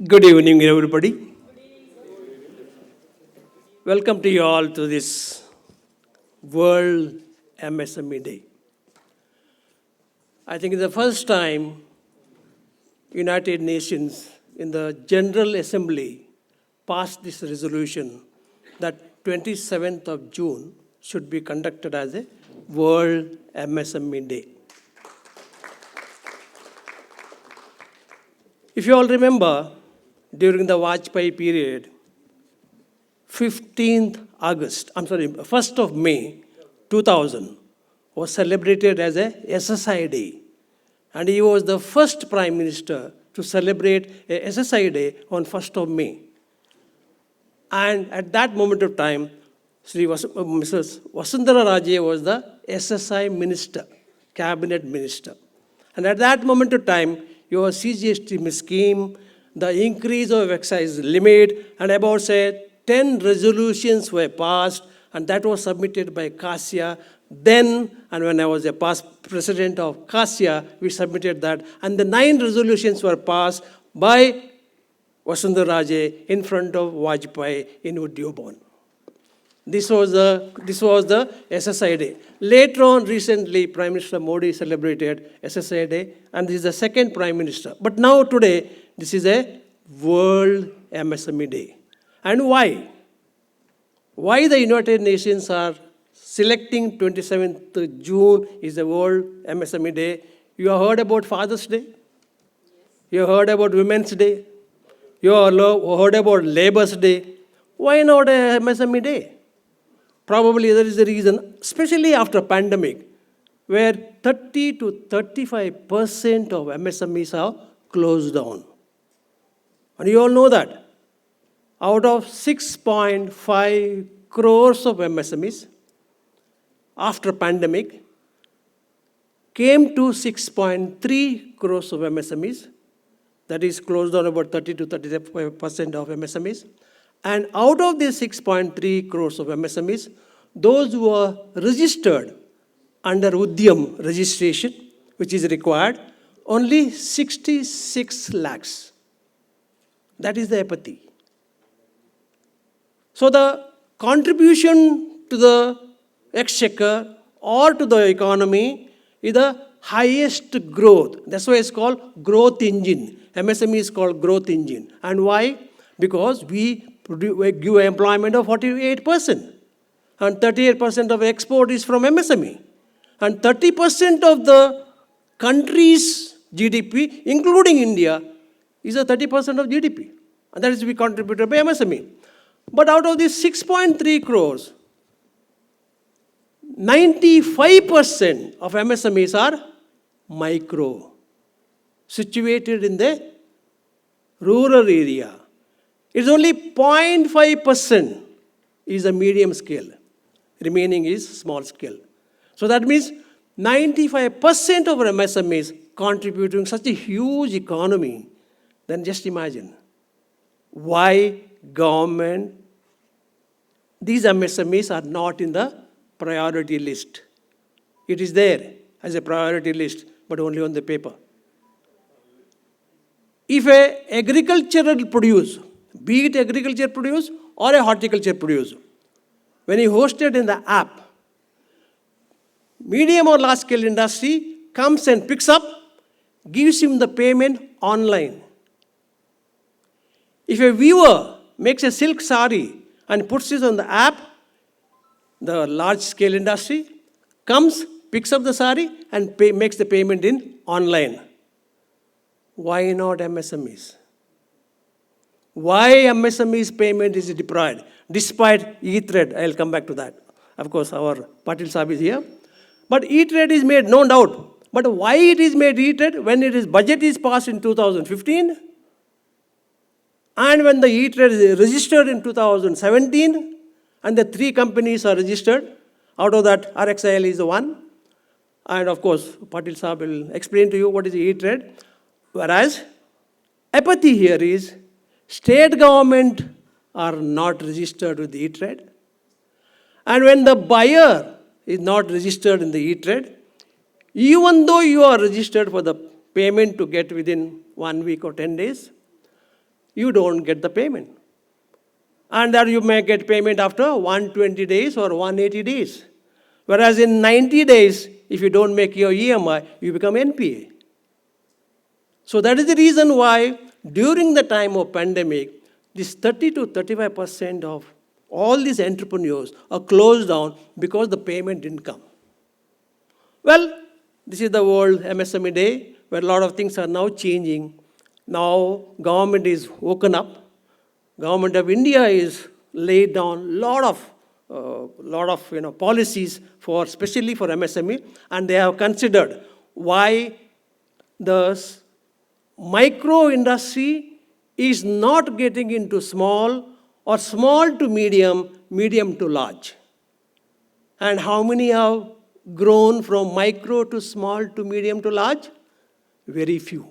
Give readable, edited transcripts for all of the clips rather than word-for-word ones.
Good evening, everybody. Welcome to you all to this World MSME Day. I think it's the first time United Nations in the General Assembly passed this resolution that 27th of June should be conducted as a World MSME Day. If you all remember, during the Vajpayee period, 1st of May 2000 was celebrated as a SSI Day. And he was the first Prime Minister to celebrate a SSI Day on 1st of May. And at that moment of time, Mrs. Vasundhara Raje was the SSI Minister, Cabinet Minister. And at that moment of time, your CGST scheme, the increase of excise limit, and about, say, 10 resolutions were passed, and that was submitted by CASIA. Then, and when I was a past president of CASIA, we submitted that, and the 9 resolutions were passed by Vasundhara Raje in front of Vajpayee in Udyog Bhavan. This was the SSI Day. Later on, recently, Prime Minister Modi celebrated SSI Day, and this is the second Prime Minister. But now, today, this is a World MSME Day. And why? Why the United Nations are selecting 27th June is the World MSME Day? You have heard about Father's Day? You have heard about Women's Day? You have heard about Labor's Day? Why not a MSME Day? Probably there is a reason, especially after pandemic, where 30 to 35% of MSMEs are closed down. And you all know that. Out of 6.5 crores of MSMEs, after pandemic, came to 6.3 crores of MSMEs, that is closed down about 30 to 35% of MSMEs. And out of these 6.3 crores of MSMEs, those who are registered under Udyam registration, which is required, only 66 lakhs. That is the apathy. So the contribution to the exchequer or to the economy is the highest growth. That's why it's called growth engine. MSME is called growth engine. And why? Because we give employment of 48%. And 38% of export is from MSME. And 30% of the country's GDP, including India, is a 30% of GDP. And that is to be contributed by MSME. But out of these 6.3 crores, 95% of MSMEs are micro, situated in the rural area. It's only 0.5% is a medium scale. Remaining is small scale. So that means 95% of our MSMEs contributing such a huge economy. Then just imagine why government, these MSMEs are not in the priority list. It is there as a priority list, but only on the paper. If a agricultural produce, be it agriculture produce or a horticulture produce, when he hosted in the app, medium or large scale industry comes and picks up, gives him the payment online. If a viewer makes a silk sari and puts it on the app, the large scale industry comes, picks up the sari and makes the payment in online. Why not MSMEs? Why MSMEs payment is deprived? Despite e-trade, I'll come back to that. Of course, our Patil Sahib is here. But e-trade is made, no doubt. But why it is made e-trade when budget is passed in 2015? And when the e-trade is registered in 2017, and the 3 companies are registered, out of that RXIL is the one. And of course, Patil Sahib will explain to you what is e-trade. Whereas, apathy here is, state government are not registered with the e-trade. And when the buyer is not registered in the e-trade, even though you are registered for the payment to get within 1 week or 10 days, you don't get the payment. And that you may get payment after 120 days or 180 days. Whereas in 90 days, if you don't make your EMI, you become NPA. So that is the reason why during the time of pandemic, this 30 to 35% of all these entrepreneurs are closed down because the payment didn't come. Well, this is the World MSME Day, where a lot of things are now changing. Now government is woken up. Government of India is laid down a lot of policies for, especially for MSME, and they have considered why the micro industry is not getting into small or small to medium, medium to large. And how many have grown from micro to small to medium to large? Very few.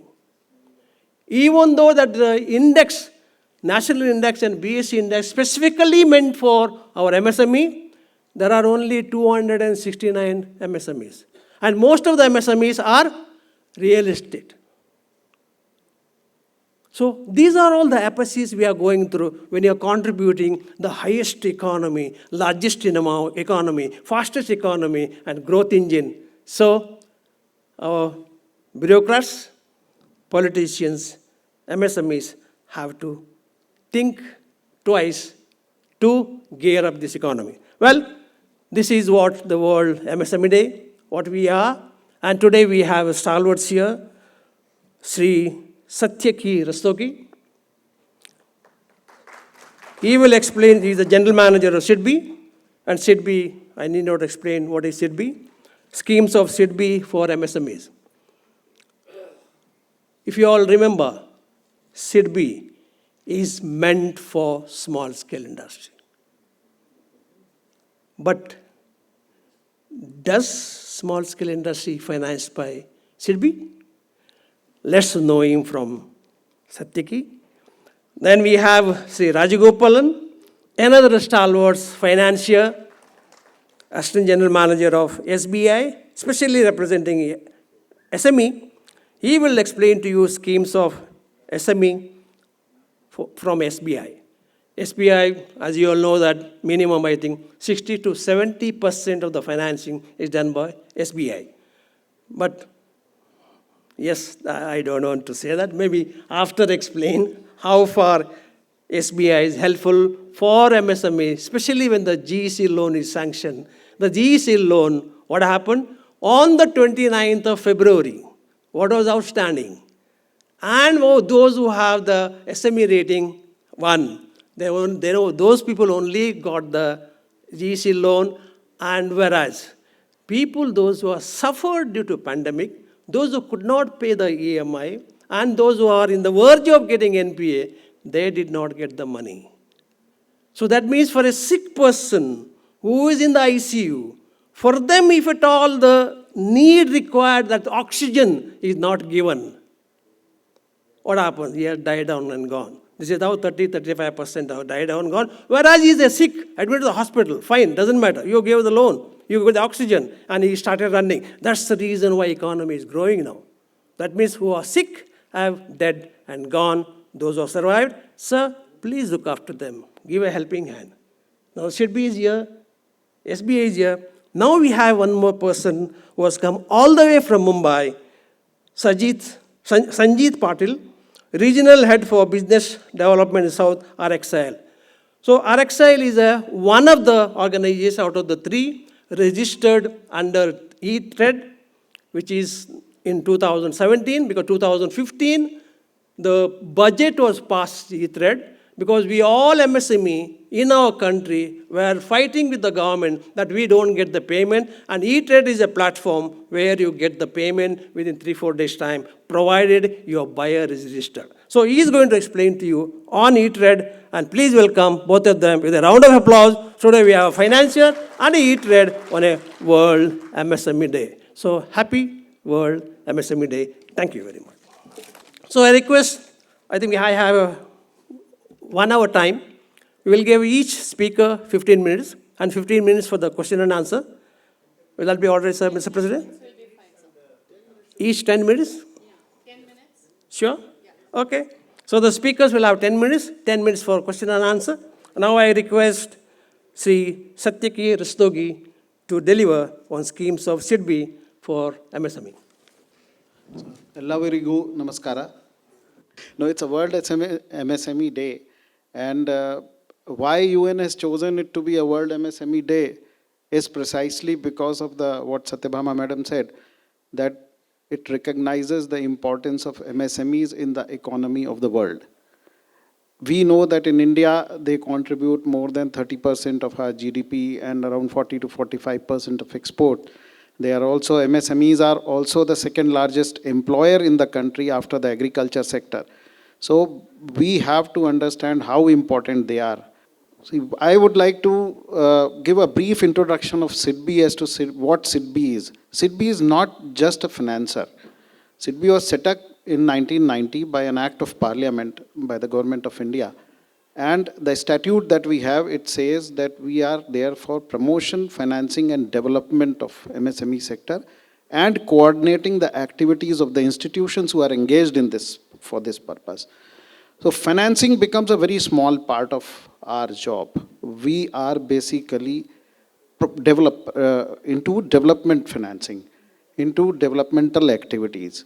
Even though that the index, national index and BSc index specifically meant for our MSME, there are only 269 MSMEs. And most of the MSMEs are real estate. So these are all the apathies we are going through when you are contributing the highest economy, largest economy, fastest economy, and growth engine. So our bureaucrats, politicians, MSMEs have to think twice to gear up this economy. Well, this is what the World MSME Day, what we are. And today we have stalwarts here, Sri Satyaki Rastogi. He will explain, he is the general manager of SIDBI. And SIDBI, I need not explain what is SIDBI. Schemes of SIDBI for MSMEs. If you all remember, SIDBI is meant for small scale industry. But does small scale industry financed by SIDBI? Let's know him from Satyaki. Then we have Sri Rajagopalan, another stalwart financier, Assistant General Manager of SBI, especially representing SME. He will explain to you schemes of SME from SBI. SBI, as you all know, that minimum, I think, 60 to 70% of the financing is done by SBI. But yes, I don't want to say that. Maybe after explain how far SBI is helpful for MSME, especially when the GEC loan is sanctioned. The GEC loan, what happened? On the 29th of February, what was outstanding? And those who have the SME rating 1, those people only got the GEC loan. And whereas people, those who have suffered due to pandemic, those who could not pay the EMI, and those who are in the verge of getting NPA, they did not get the money. So that means for a sick person who is in the ICU, for them, if at all the need required, that oxygen is not given, what happens? He has died down and gone. This is how 30-35% have died down and gone. Whereas he is a sick, admitted to the hospital, fine, doesn't matter. You gave the loan, you gave the oxygen, and he started running. That's the reason why economy is growing now. That means who are sick have dead and gone. Those who have survived, sir, please look after them. Give a helping hand. Now SIDBI is here, SBI is here. Now we have one more person who has come all the way from Mumbai, Sanjeet Patil, Regional Head for Business Development in South, RXIL. So RXIL is one of the organizations out of the 3 registered under E-Trade, which is in 2017, because 2015, the budget was passed E-Trade, because we all MSME in our country were fighting with the government that we don't get the payment, and E-Trade is a platform where you get the payment within 3-4 days' time, provided your buyer is registered. So he is going to explain to you on E-Trade, and please welcome both of them with a round of applause. Today we have a financier and a E-Trade on a World MSME Day. So happy World MSME Day. Thank you very much. So I request, I think I have a 1 hour time. We will give each speaker 15 minutes and 15 minutes for the question and answer. Will that be all right, sir, Mr. President? Each 10 minutes? 10 minutes. Sure? Okay. So the speakers will have 10 minutes for question and answer. Now I request Sri Satyaki Rastogi to deliver on schemes of SIDBI for MSME. ಎಲ್ಲರಿಗೂ ನಮಸ್ಕಾರ. No, it's a World MSME Day, and why UN has chosen it to be a World MSME Day is precisely because of what Satyabhama Madam said, that it recognizes the importance of MSMEs in the economy of the world. We know that in India, they contribute more than 30% of our GDP and around 40 to 45% of export. They are also, MSMEs are also the second largest employer in the country after the agriculture sector. So we have to understand how important they are. See, I would like to give a brief introduction of SIDBI as to what SIDBI is. SIDBI is not just a financer. SIDBI was set up in 1990 by an act of parliament by the government of India. And the statute that we have, it says that we are there for promotion, financing and development of MSME sector and coordinating the activities of the institutions who are engaged in this for this purpose. So financing becomes a very small part of our job. We are basically into development financing, into developmental activities.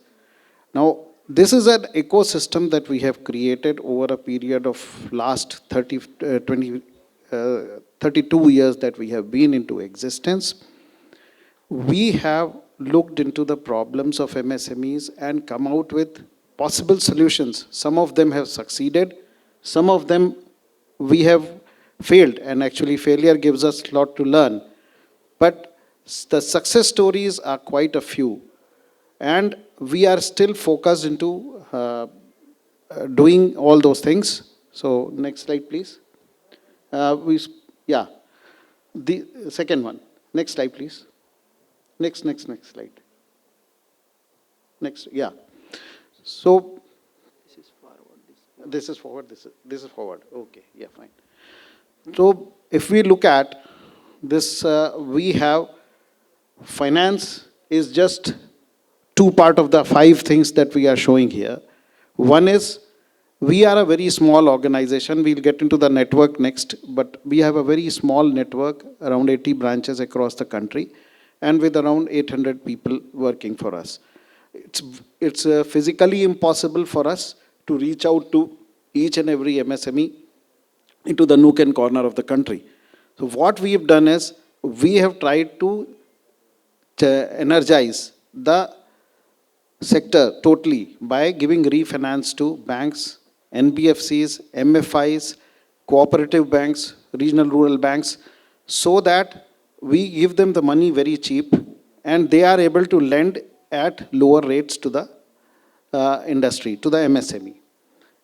Now, this is an ecosystem that we have created over a period of last 32 years that we have been into existence. We have looked into the problems of MSMEs and come out with possible solutions. Some of them have succeeded, some of them we have failed, and actually failure gives us a lot to learn. But the success stories are quite a few. And we are still focused into doing all those things. So next slide, please. The second one. Next slide, please. Next slide. Next, yeah. So this is forward. This is forward. Okay, yeah, fine. So if we look at this, we have finance is just two part of the 5 things that we are showing here. One is we are a very small organization. We'll get into the network next, but we have a very small network, around 80 branches across the country, and with around 800 people working for us. It's physically impossible for us to reach out to each and every MSME into the nook and corner of the country. So what we have done is we have tried to energize the sector totally by giving refinance to banks, NBFCs, MFIs, cooperative banks, regional rural banks, so that we give them the money very cheap and they are able to lend at lower rates to the industry, to the MSME.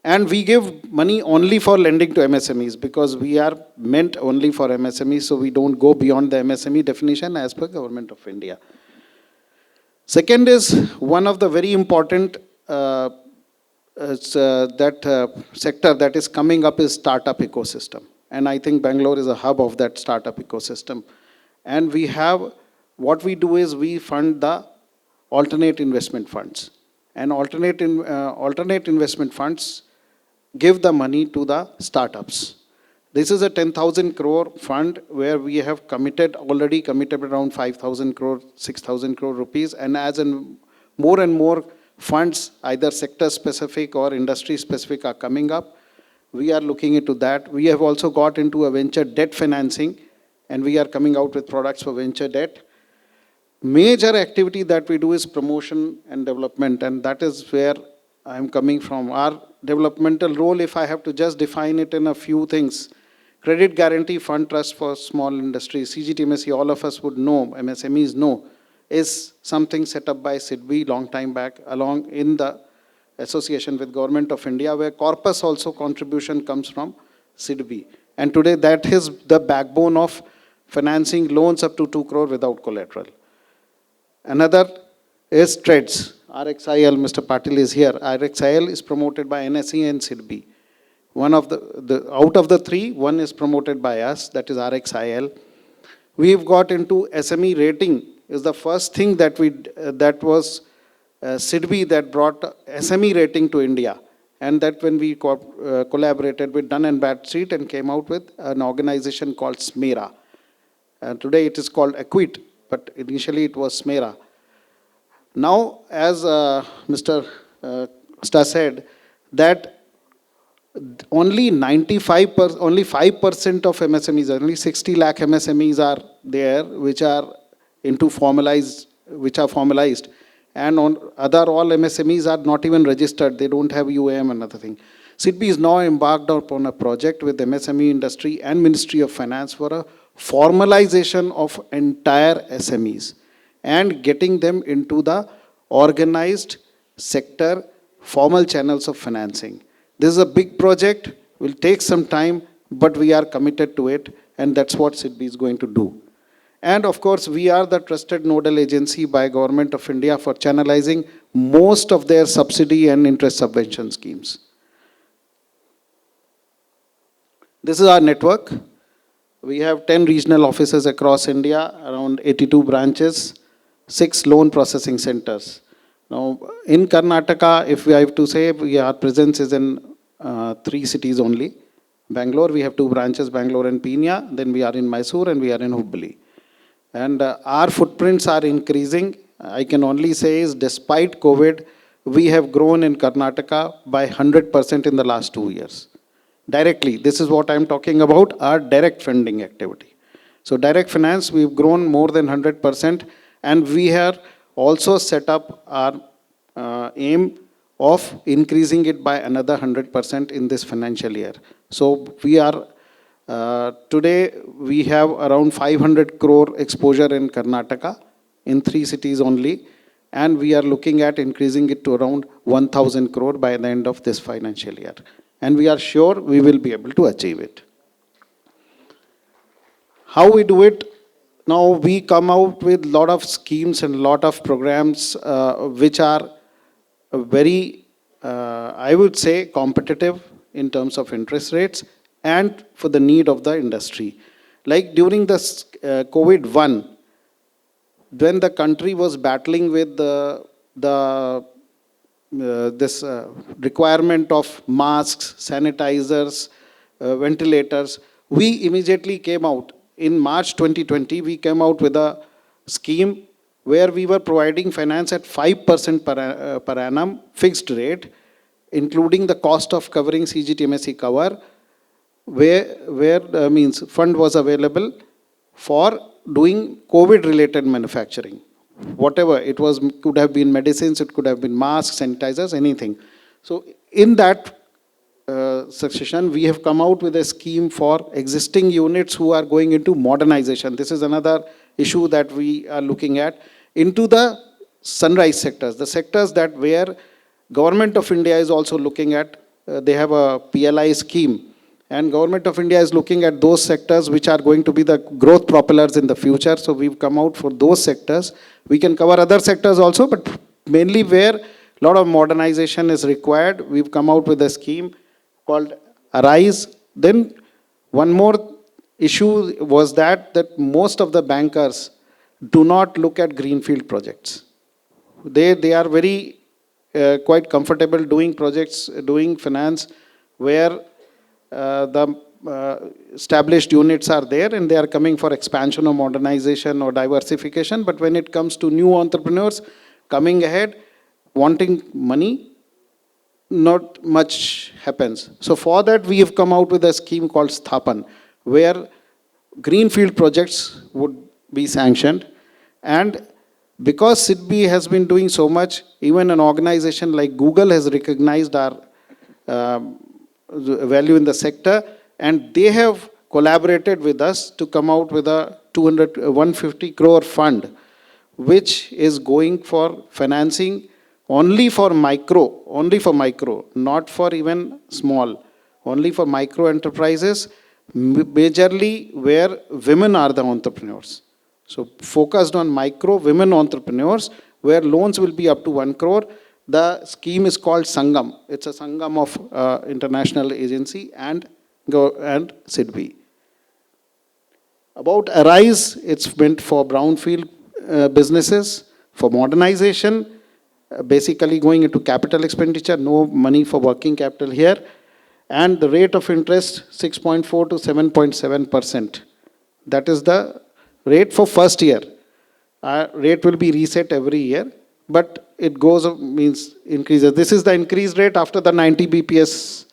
And we give money only for lending to MSMEs because we are meant only for MSMEs, so we don't go beyond the MSME definition as per Government of India. Second is one of the very important sector that is coming up is startup ecosystem. And I think Bangalore is a hub of that startup ecosystem. And we have, what we do is we fund the alternate investment funds. And alternate investment funds give the money to the startups. This is a 10,000 crore fund where we have already committed around 5,000 crore, 6,000 crore rupees. And as in more and more funds, either sector specific or industry specific, are coming up, we are looking into that. We have also got into a venture debt financing, and we are coming out with products for venture debt. Major activity that we do is promotion and development, and that is where I am coming from. Our developmental role, if I have to just define it in a few things, Credit Guarantee Fund Trust for Small Industries, CGTMSE, all of us would know, MSMEs know, is something set up by SIDBI long time back, along in the association with Government of India, where corpus also contribution comes from SIDBI. And today that is the backbone of financing loans up to 2 crore without collateral. Another is TREDS, RXIL, Mr. Patil is here. RXIL is promoted by NSE and SIDBI. One of out of the 3, one is promoted by us, that is RXIL. We've got into SME rating, is the first thing that was SIDBI that brought SME rating to India. And that when we collaborated with Dun and Bradstreet and came out with an organization called SMERA. And today it is called Acquit, but initially it was SMERA. Now, as Mr. Sta said, that only 5% of MSMEs, only 60 lakh MSMEs are there, which are formalized. And on other all MSMEs are not even registered. They don't have UAM and other thing. SIDBI is now embarked upon a project with MSME industry and Ministry of Finance for a formalization of entire SMEs and getting them into the organized sector, formal channels of financing. This is a big project, will take some time, but we are committed to it, and that's what SIDBI is going to do. And of course, we are the trusted nodal agency by Government of India for channelizing most of their subsidy and interest subvention schemes. This is our network. We have 10 regional offices across India, around 82 branches, 6 loan processing centers. Now, in Karnataka, if I have to say, our presence is in 3 cities only. Bangalore, we have 2 branches, Bangalore and Peenya. Then we are in Mysore and we are in Hubballi. And our footprints are increasing. I can only say is despite COVID, we have grown in Karnataka by 100% in the last 2 years. Directly, this is what I'm talking about, our direct funding activity. So direct finance, we've grown more than 100%, and we have also set up our aim of increasing it by another 100% in this financial year. So we are, today we have around 500 crore exposure in Karnataka, in 3 cities only, and we are looking at increasing it to around 1,000 crore by the end of this financial year. And we are sure we will be able to achieve it. How we do it? Now we come out with a lot of schemes and a lot of programs which are very, I would say, competitive in terms of interest rates and for the need of the industry. Like during the COVID-1, when the country was battling with this requirement of masks, sanitizers, ventilators, we immediately came out. In March 2020, we came out with a scheme where we were providing finance at 5% per annum, fixed rate, including the cost of covering CGTMSE cover, where means fund was available for doing COVID-related manufacturing. Whatever, it was, could have been medicines, it could have been masks, sanitizers, anything. So in that succession, we have come out with a scheme for existing units who are going into modernization. This is another issue that we are looking at, into the sunrise sectors, the sectors that where Government of India is also looking at. They have a PLI scheme, and Government of India is looking at those sectors which are going to be the growth propellers in the future. So we've come out for those sectors. We can cover other sectors also, but mainly where a lot of modernization is required, we've come out with a scheme called Arise. Then one more issue was that most of the bankers do not look at greenfield projects. They are very quite comfortable doing projects, doing finance where the established units are there and they are coming for expansion or modernization or diversification. But when it comes to new entrepreneurs coming ahead, wanting money, not much happens. So for that, we have come out with a scheme called Sthapan, where greenfield projects would be sanctioned. And because SIDBI has been doing so much, even an organization like Google has recognized our value in the sector, and they have collaborated with us to come out with a 150 crore fund, which is going for financing only for micro, not for even small, only for micro enterprises, majorly where women are the entrepreneurs. So focused on micro women entrepreneurs, where loans will be up to 1 crore. The scheme is called Sangam. It's a Sangam of international agency and SIDBI. About Arise, it's meant for brownfield businesses, for modernization, basically going into capital expenditure, no money for working capital here. And the rate of interest 6.4 to 7.7%. That is the rate for first year. Rate will be reset every year, but it goes, means increases. This is the increase rate after the 90 BPS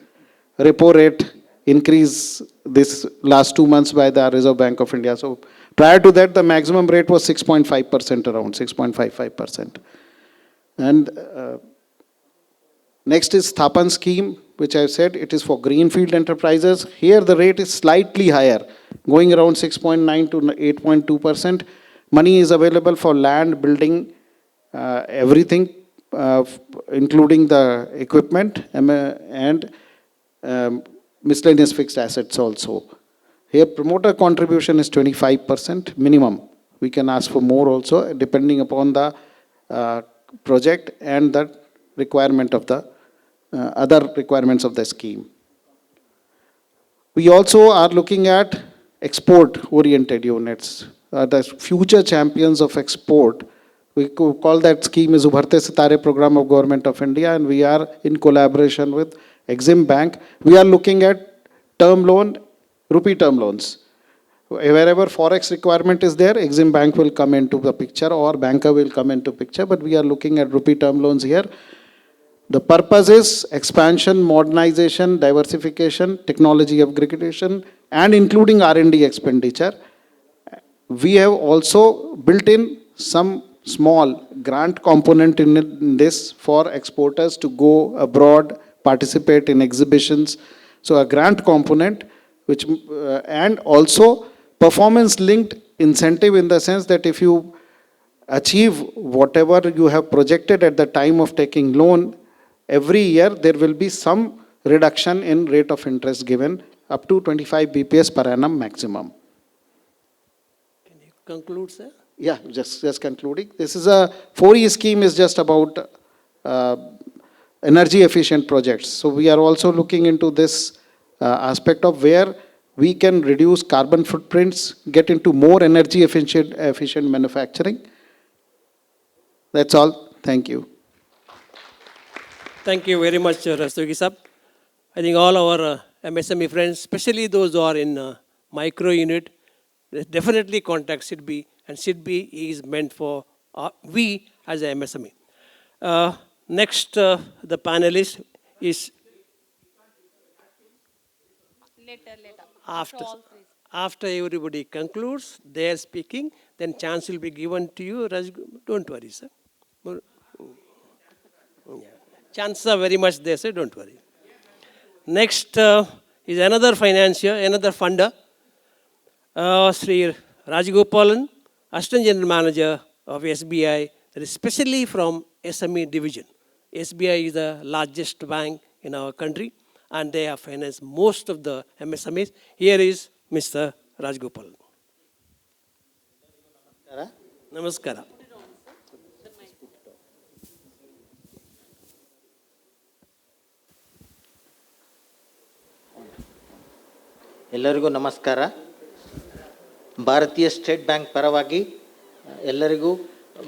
repo rate increase this last 2 months by the Reserve Bank of India. So prior to that, the maximum rate was 6.5%, around 6.55%. And next is Sthapan scheme, which I said it is for greenfield enterprises. Here the rate is slightly higher, going around 6.9 to 8.2%. Money is available for land, building, everything, including the equipment and miscellaneous fixed assets also. Here promoter contribution is 25% minimum. We can ask for more also, depending upon the project and the requirement of the other requirements of the scheme. We also are looking at export-oriented units, the future champions of export. We could call that scheme is Ubharte Sitare program of Government of India, and we are in collaboration with Exim Bank. We are looking at term loan, rupee term loans. Wherever forex requirement is there, Exim Bank will come into the picture or banker will come into picture, but we are looking at rupee term loans here. The purpose is expansion, modernization, diversification, technology upgradation, and including R&D expenditure. We have also built in some small grant component in this for exporters to go abroad, participate in exhibitions. So a grant component, which and also performance linked incentive, in the sense that if you achieve whatever you have projected at the time of taking loan, every year there will be some reduction in rate of interest given up to 25 BPS per annum maximum. Can you conclude, sir? Yeah, just concluding. This is a 4E scheme is just about energy efficient projects. So we are also looking into this aspect of where we can reduce carbon footprints, get into more energy efficient manufacturing. That's all. Thank you. Thank you very much, Rastogi Sab. I think all our MSME friends, especially those who are in micro unit, definitely contact SIDBI, and SIDBI is meant for we as a MSME. Next, the panelist is later. after everybody concludes their speaking, then chance will be given to you. Don't worry, sir. Yeah. Chances are very much there, sir. Don't worry. Next is another financier, another funder, Sri Rajagopalan, Assistant General Manager of SBI, especially from SME division. SBI is the largest bank in our country, and they have financed most of the MSMEs. Here is Mr. Rajagopalan. Namaskara. ಎಲ್ಲರಿಗೂ ನಮಸ್ಕಾರ. ಭಾರತೀಯ state bank ಪರವಾಗಿ ಎಲ್ಲರಿಗೂ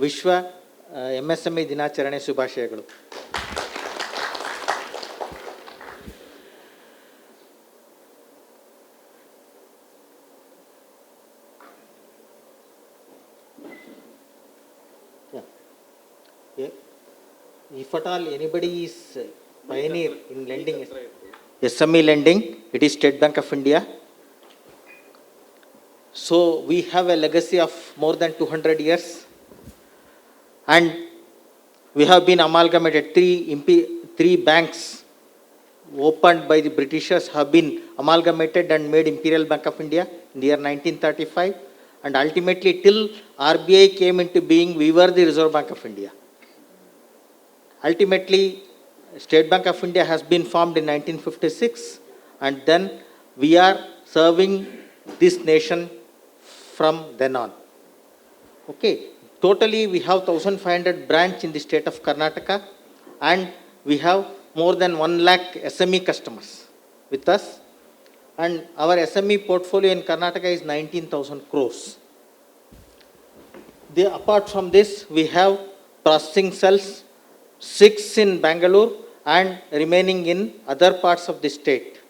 ವಿಶ್ವ MSME ದಿನಾಚರಣೆ ಶುಭಾಶಯಗಳು. If at all anybody is pioneer in lending, SME lending, it is State Bank of India. So we have a legacy of more than 200 years, and we have been amalgamated. Three banks opened by the Britishers have been amalgamated and made Imperial Bank of India in the year 1935, and ultimately till RBI came into being, we were the Reserve Bank of India. Ultimately, State Bank of India has been formed in 1956, and then we are serving this nation from then on. Okay, totally we have 1,500 branch in the state of Karnataka, and we have more than 1 lakh SME customers with us, and our SME portfolio in Karnataka is 19,000 crores. Apart from this, we have processing cells, 6 in Bengaluru, and remaining in other parts of the state.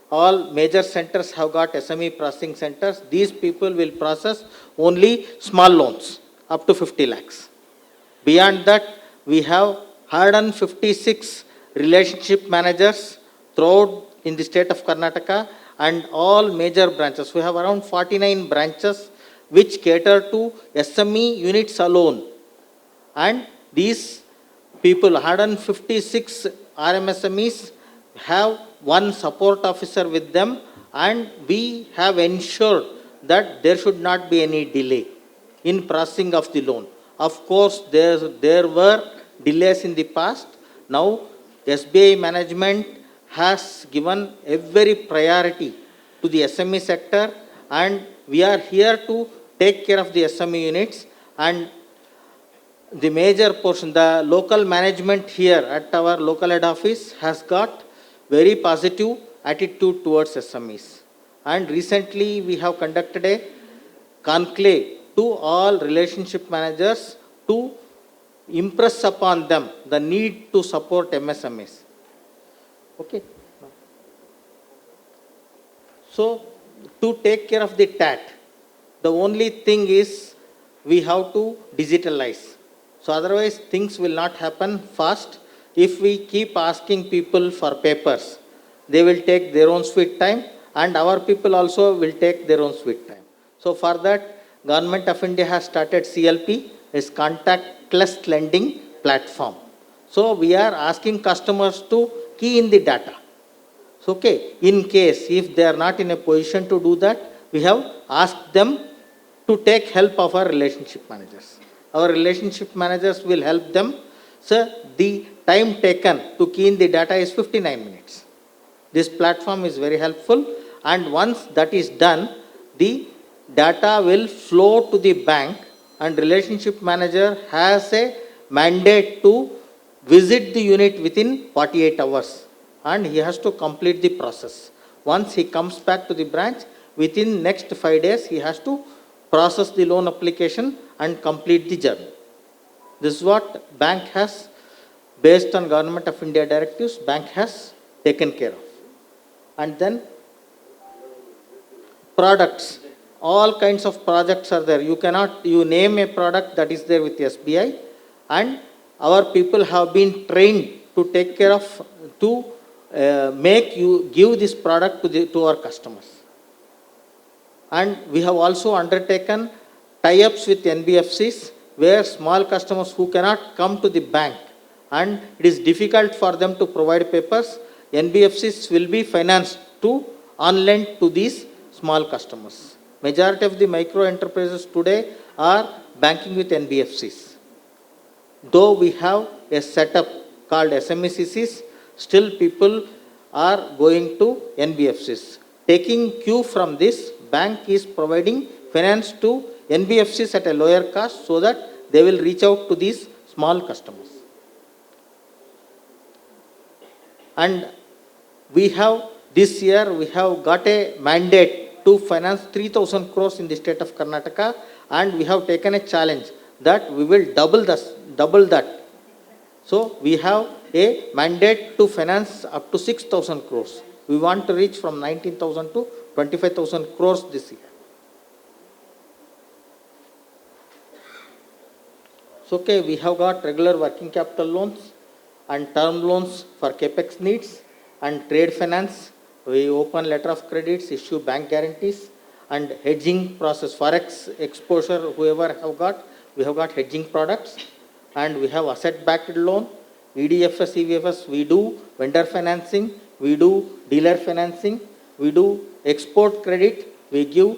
All major centers have got SME processing centers. These people will process only small loans up to 50 lakhs. Beyond that, we have 156 relationship managers throughout in the state of Karnataka and all major branches. We have around 49 branches which cater to SME units alone. And these people, 156 RMSMEs, have one support officer with them, and we have ensured that there should not be any delay in processing of the loan. Of course, there were delays in the past. Now, SBI management has given every priority to the SME sector, and we are here to take care of the SME units. And the major portion, the local management here at our local head office has got very positive attitude towards SMEs. And recently we have conducted a conclave to all relationship managers to impress upon them the need to support MSMEs. Okay. So, to take care of the TAT, the only thing is we have to digitalize. So otherwise things will not happen fast. If we keep asking people for papers, they will take their own sweet time, and our people also will take their own sweet time. So for that, Government of India has started CLP, is contactless lending platform. So we are asking customers to key in the data. So okay, in case if they are not in a position to do that, we have asked them to take help of our relationship managers. Our relationship managers will help them. So the time taken to key in the data is 59 minutes. This platform is very helpful, and once that is done, the data will flow to the bank, and relationship manager has a mandate to visit the unit within 48 hours, and he has to complete the process. Once he comes back to the branch, within next 5 days, he has to process the loan application and complete the journey. This is what bank has, based on Government of India directives, bank has taken care of. And then products, all kinds of projects are there. You name a product that is there with SBI, and our people have been trained to take care of, to give this product to our customers. And we have also undertaken tie-ups with NBFCs, where small customers who cannot come to the bank and it is difficult for them to provide papers, NBFCs will be financed to on-lend to these small customers. Majority of the micro enterprises today are banking with NBFCs. Though we have a setup called SMECCs, still people are going to NBFCs. Taking cue from this, bank is providing finance to NBFCs at a lower cost so that they will reach out to these small customers. And we have, this year, we have got a mandate to finance 3,000 crores in the state of Karnataka, and we have taken a challenge that we will double that. So we have a mandate to finance up to 6,000 crores. We want to reach from 19,000 to 25,000 crores this year. So okay, we have got regular working capital loans and term loans for capex needs and trade finance. We open letter of credits, issue bank guarantees, and hedging process, forex exposure, whoever have got, we have got hedging products, and we have asset backed loan, EDFS, EVFS, we do vendor financing, we do dealer financing, we do export credit, we give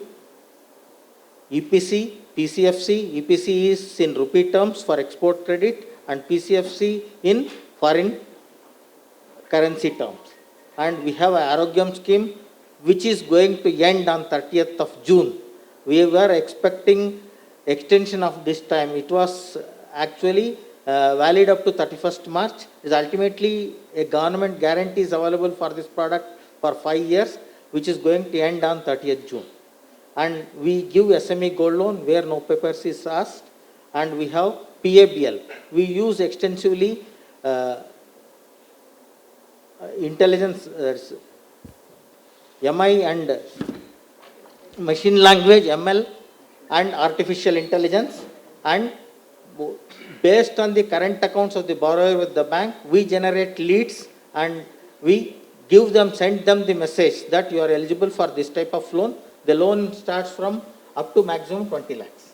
EPC, PCFC. EPC is in rupee terms for export credit, and PCFC in foreign currency terms. And we have an Arogyam scheme which is going to end on 30th of June. We were expecting extension of this time. It was actually valid up to 31st March. Is ultimately a government guarantee is available for this product for 5 years, which is going to end on 30th June. And we give SME gold loan where no papers is asked, and we have PABL. We use extensively uh, intelligence, MI and machine language, ML, and artificial intelligence, and based on the current accounts of the borrower with the bank, we generate leads and we send them the message that you are eligible for this type of loan. The loan starts from up to maximum 20 lakhs.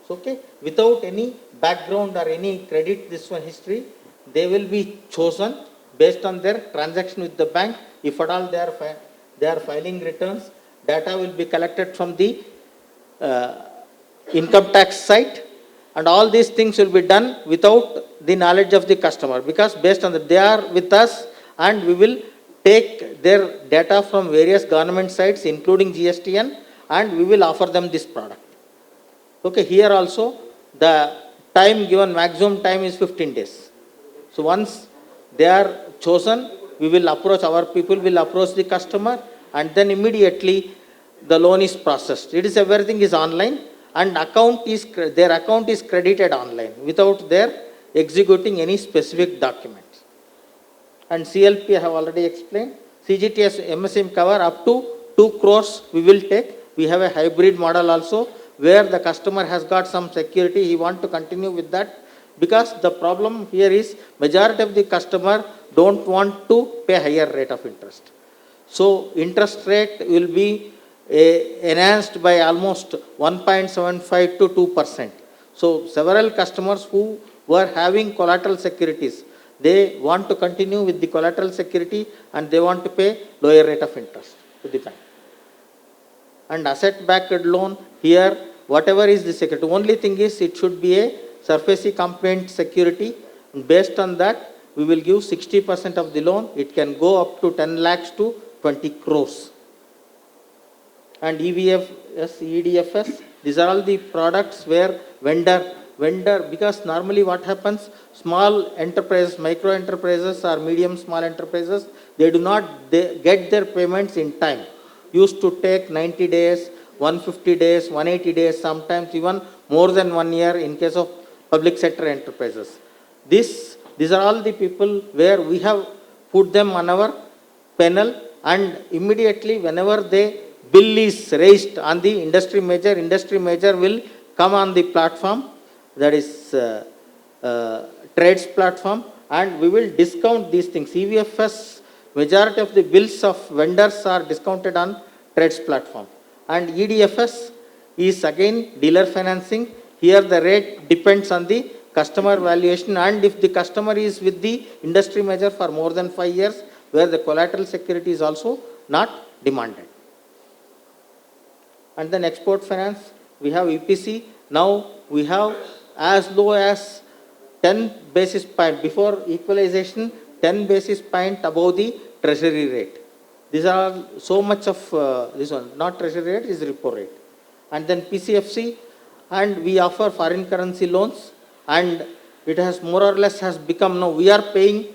So, okay, without any background or any credit history, they will be chosen based on their transaction with the bank. If at all they are filing returns, data will be collected from the income tax site, and all these things will be done without the knowledge of the customer, because based on they are with us, and we will take their data from various government sites including GSTN, and we will offer them this product. Okay, here also the time given, maximum time is 15 days. So once they are chosen, we will approach, our people will approach the customer, and then immediately the loan is processed. It is, everything is online, and their account is credited online without their executing any specific documents. And CLP I have already explained. CGTS MSME cover up to 2 crores we will take. We have a hybrid model also, where the customer has got some security, he want to continue with that, because the problem here is majority of the customer don't want to pay higher rate of interest. So interest rate will be enhanced by almost 1.75 to 2%. So several customers who were having collateral securities, they want to continue with the collateral security and they want to pay lower rate of interest to the bank. And asset-backed loan, here whatever is the security, only thing is it should be a SARFAESI compliant security. Based on that, we will give 60% of the loan. It can go up to 10 lakhs to 20 crores. And EVFS, EDFS, these are all the products where vendor, because normally what happens, small enterprises, micro enterprises or medium small enterprises, they do not get their payments in time. Used to take 90 days, 150 days, 180 days, sometimes even more than 1 year in case of public sector enterprises. These are all the people where we have put them on our panel, and immediately whenever the bill is raised on the industry major will come on the platform, that is trades platform, and we will discount these things. EVFS, majority of the bills of vendors are discounted on trades platform. And EDFS is again dealer financing. Here the rate depends on the customer valuation, and if the customer is with the industry major for more than 5 years, where the collateral security is also not demanded. And then export finance, we have EPC. Now we have as low as 10 basis point, before equalization, 10 basis point above the treasury rate. These are so much of this one, not treasury rate, is repo rate. And then PCFC, and we offer foreign currency loans, and it has more or less has become, now we are paying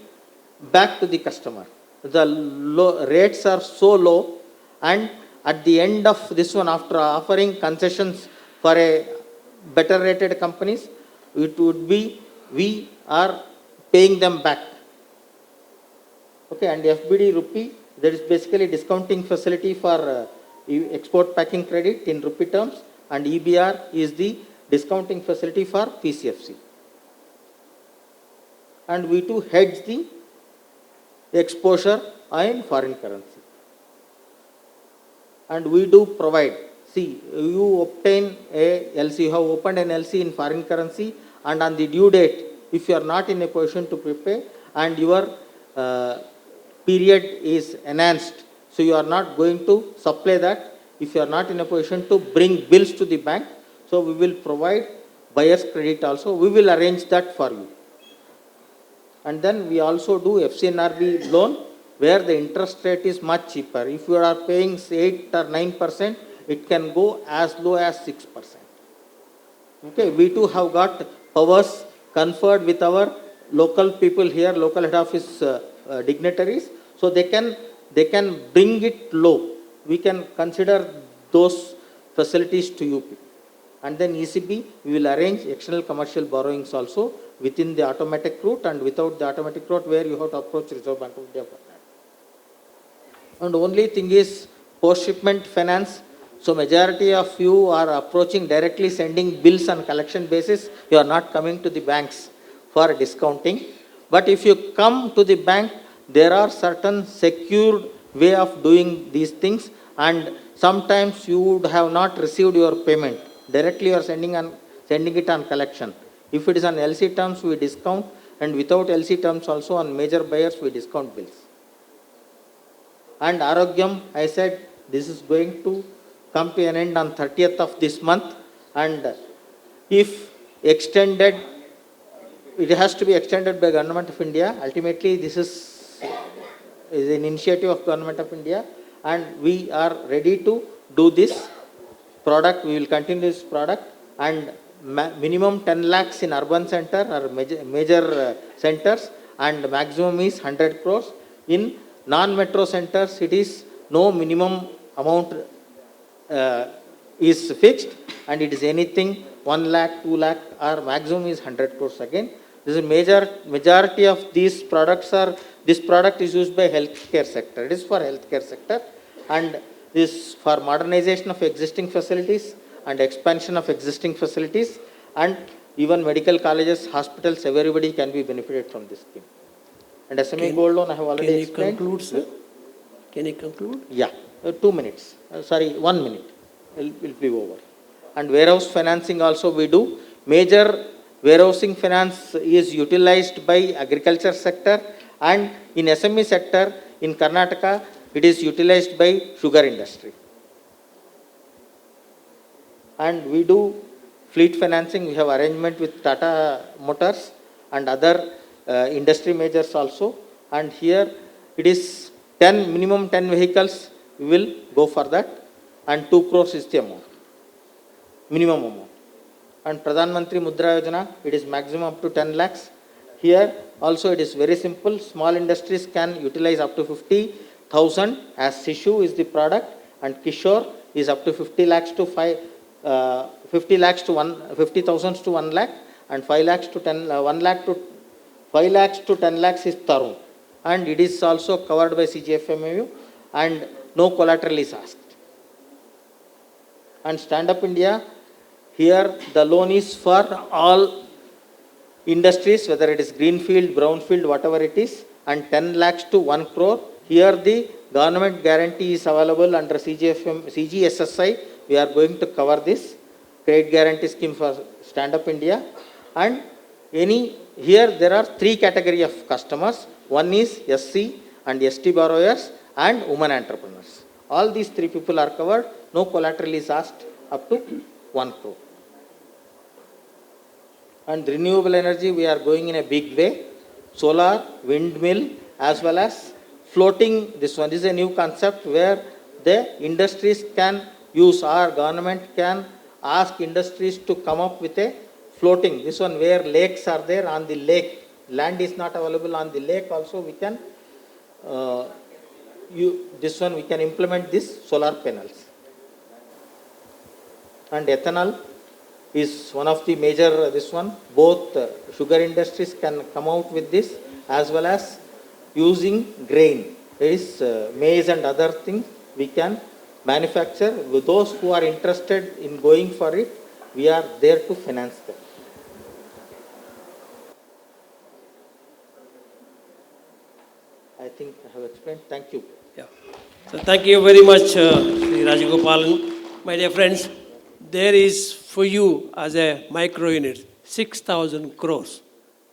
back to the customer. The rates are so low, and at the end of this one, after offering concessions for a better rated companies, it would be, we are paying them back. Okay, and FBD rupee, there is basically discounting facility for export packing credit in rupee terms, and EBR is the discounting facility for PCFC. And we too hedge the exposure in foreign currency. And we do provide, see, you obtain a LC, you have opened an LC in foreign currency, and on the due date, if you are not in a position to prepay and your period is enhanced, so you are not going to supply that, if you are not in a position to bring bills to the bank, so we will provide buyer's credit also, we will arrange that for you. And then we also do FCNRB loan, where the interest rate is much cheaper. If you are paying 8 or 9%, it can go as low as 6%. Okay, we too have got powers conferred with our local people here, local head office dignitaries, so they can bring it low. We can consider those facilities to you people. And then ECB, we will arrange external commercial borrowings also within the automatic route and without the automatic route where you have to approach Reserve Bank of India for that. And only thing is post-shipment finance. So majority of you are approaching directly sending bills on collection basis. You are not coming to the banks for discounting. But if you come to the bank, there are certain secured way of doing these things, and sometimes you would have not received your payment. Directly you are sending it on collection. If it is on LC terms, we discount, and without LC terms also on major buyers, we discount bills. And Arogyam, I said, this is going to come to an end on 30th of this month, and if extended, it has to be extended by Government of India. Ultimately, this is an initiative of Government of India, and we are ready to do this product. We will continue this product, and minimum 10 lakhs in urban center or major centers, and maximum is 100 crores. In non-metro centers, it is no minimum amount is fixed, and it is anything 1 lakh, 2 lakh, or maximum is 100 crores again. This is majority of these products are, this product is used by healthcare sector. It is for healthcare sector, and this for modernization of existing facilities and expansion of existing facilities, and even medical colleges, hospitals, everybody can be benefited from this scheme. And SME gold loan I have already explained. Can you conclude, sir? Can you conclude? Yeah, 2 minutes. 1 minute. Will be over. And warehouse financing also we do. Major warehousing finance is utilized by agriculture sector, and in SME sector in Karnataka it is utilized by sugar industry. And we do fleet financing. We have arrangement with Tata Motors and other industry majors also. And here it is minimum 10 vehicles, we will go for that, and 2 crores is the amount, minimum amount. And Pradhan Mantri Mudra Yojana, it is maximum up to 10 lakhs. Here also it is very simple. Small industries can utilize up to 50,000 as Sishu is the product, and Kishore is up to 50,000 to 1 lakh, and 5 lakhs to 10, 1 lakh to 5 lakhs to 10 lakhs is Tarun. And it is also covered by CGFMU, and no collateral is asked. And Stand Up India, here the loan is for all industries, whether it is greenfield, brownfield, whatever it is, and 10 lakhs to 1 crore. Here the government guarantee is available under CGSSI. We are going to cover this credit guarantee scheme for Stand Up India. And here there are 3 categories of customers. One is SC and ST borrowers and women entrepreneurs. All these 3 people are covered. No collateral is asked up to 1 crore. And renewable energy, we are going in a big way. Solar, windmill, as well as floating. This one is a new concept where the industries can use, our government can ask industries to come up with a floating. This one where lakes are there, on the lake. Land is not available on the lake also, we can, this one we can implement this solar panels. And ethanol is one of the major, this one, both sugar industries can come out with this, as well as using grain. There is maize and other things we can manufacture. With those who are interested in going for it, we are there to finance them. I think I have explained. Thank you. Yeah. So thank you very much, Sri Rajagopalan. My dear friends, there is for you as a micro unit 6,000 crores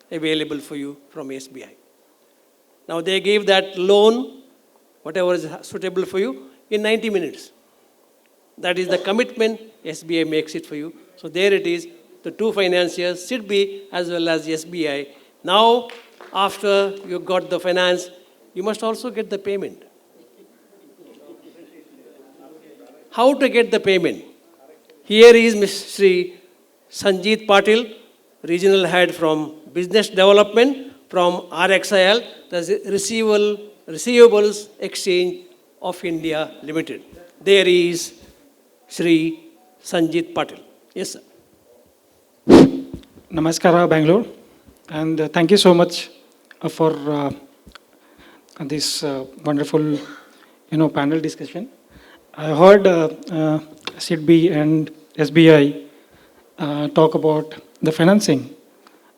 available for you from SBI. Now they gave that loan, whatever is suitable for you, in 90 minutes. That is the commitment SBI makes it for you. So there it is, the 2 financiers, SIDBI as well as SBI. Now, after you got the finance, you must also get the payment. How to get the payment? Here is Mr. Sri Sanjeet Patil, Regional Head from Business Development from RXIL, the Receivables Exchange of India Limited. There is Sri Sanjeet Patil. Yes, sir. Namaskara, Bangalore, and thank you so much for this wonderful, panel discussion. I heard SIDB and SBI talk about the financing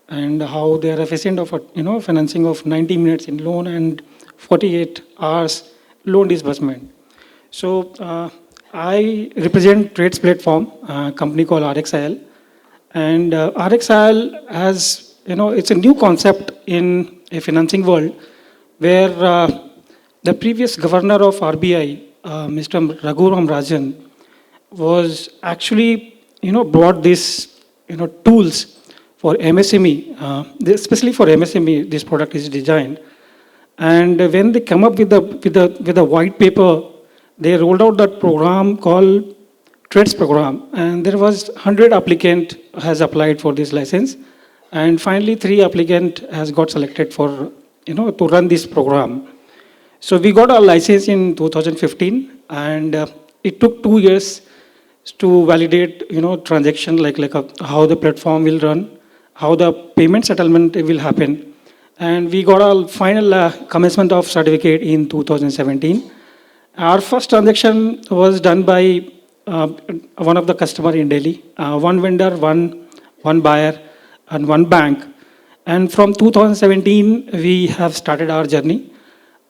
and how they are efficient of, financing of 90 minutes in loan and 48 hours loan disbursement. So I represent Trades Platform, a company called RXIL, and RXIL has, it's a new concept in a financing world where the previous governor of RBI, Mr. Raghuram Rajan, was actually, brought this, tools for MSME, especially for MSME, this product is designed. And when they come up with a white paper, they rolled out that program called Trades program, and there was 100 applicant has applied for this license, and finally 3 applicant has got selected for, to run this program. So we got our license in 2015, and it took 2 years to validate, transaction like how the platform will run, how the payment settlement will happen, and we got our final commencement of certificate in 2017. Our first transaction was done by one of the customer in Delhi, one vendor, one buyer, and one bank. And from 2017, we have started our journey.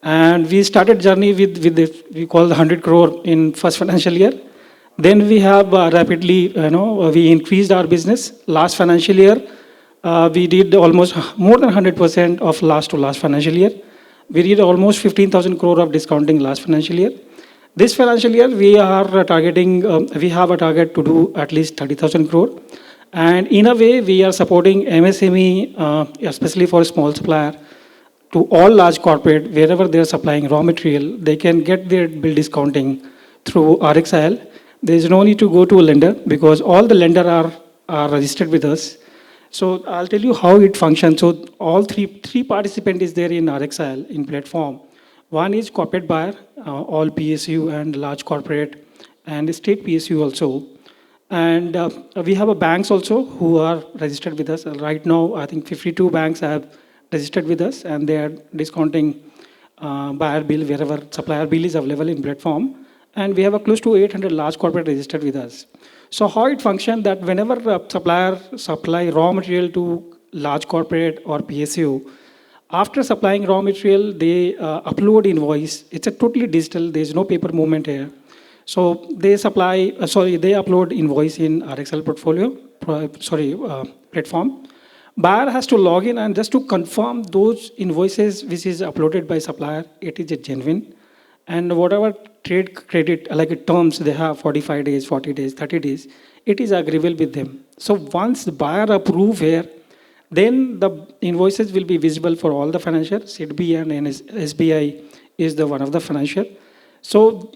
And we started journey with this, we call the 100 crore in first financial year. Then we have rapidly, we increased our business. Last financial year, we did almost more than 100% of last to last financial year. We did almost 15,000 crore of discounting last financial year. This financial year, we are targeting, we have a target to do at least 30,000 crore. And in a way, we are supporting MSME, especially for small supplier, to all large corporate, wherever they are supplying raw material, they can get their bill discounting through RXIL. There is no need to go to a lender because all the lender are registered with us. So I'll tell you how it functions. So all three participants is there in RXIL in platform. One is corporate buyer, all PSU and large corporate, and state PSU also. And we have a banks also who are registered with us. Right now, I think 52 banks have registered with us, and they are discounting buyer bill wherever supplier bill is available in platform. And we have a close to 800 large corporate registered with us. So how it functions that whenever a supplier supply raw material to large corporate or PSU, after supplying raw material, they upload invoice. It's a totally digital. There's no paper movement here. So they they upload invoice in RXL portfolio, platform. Buyer has to log in and just to confirm those invoices which is uploaded by supplier, it is a genuine. And whatever trade credit, like terms they have 45 days, 40 days, 30 days, it is agreeable with them. So once the buyer approve here, then the invoices will be visible for all the financial. SIDB and SBI is the one of the financial. So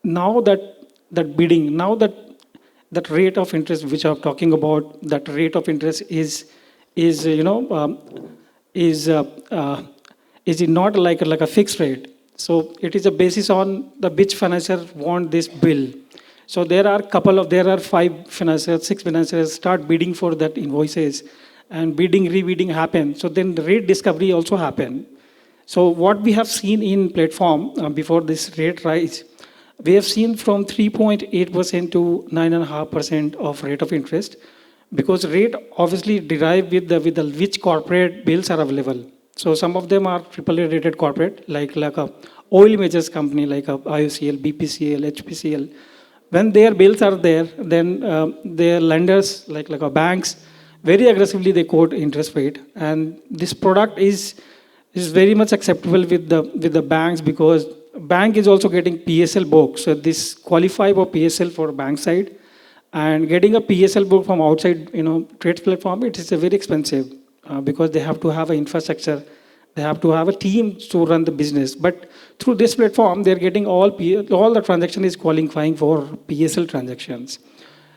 now that bidding, now that rate of interest which I'm talking about, that rate of interest is not like a fixed rate. So it is a basis on the which financier want this bill. So there are 5 financiers, 6 financiers start bidding for that invoices, and bidding, rebidding happen. So then the rate discovery also happen. So what we have seen in platform before this rate rise, we have seen from 3.8% to 9.5% of rate of interest, because rate obviously derive with the which corporate bills are available. So some of them are AAA rated corporate, like a oil majors company like a IOCL, BPCL, HPCL. When their bills are there, then their lenders like a banks very aggressively they quote interest rate, and this product is very much acceptable with the banks, because bank is also getting PSL book. So this qualify for PSL for bank side, and getting a PSL book from outside, trades platform, it is a very expensive because they have to have an infrastructure, they have to have a team to run the business. But through this platform, they're getting all the transaction is qualifying for PSL transactions.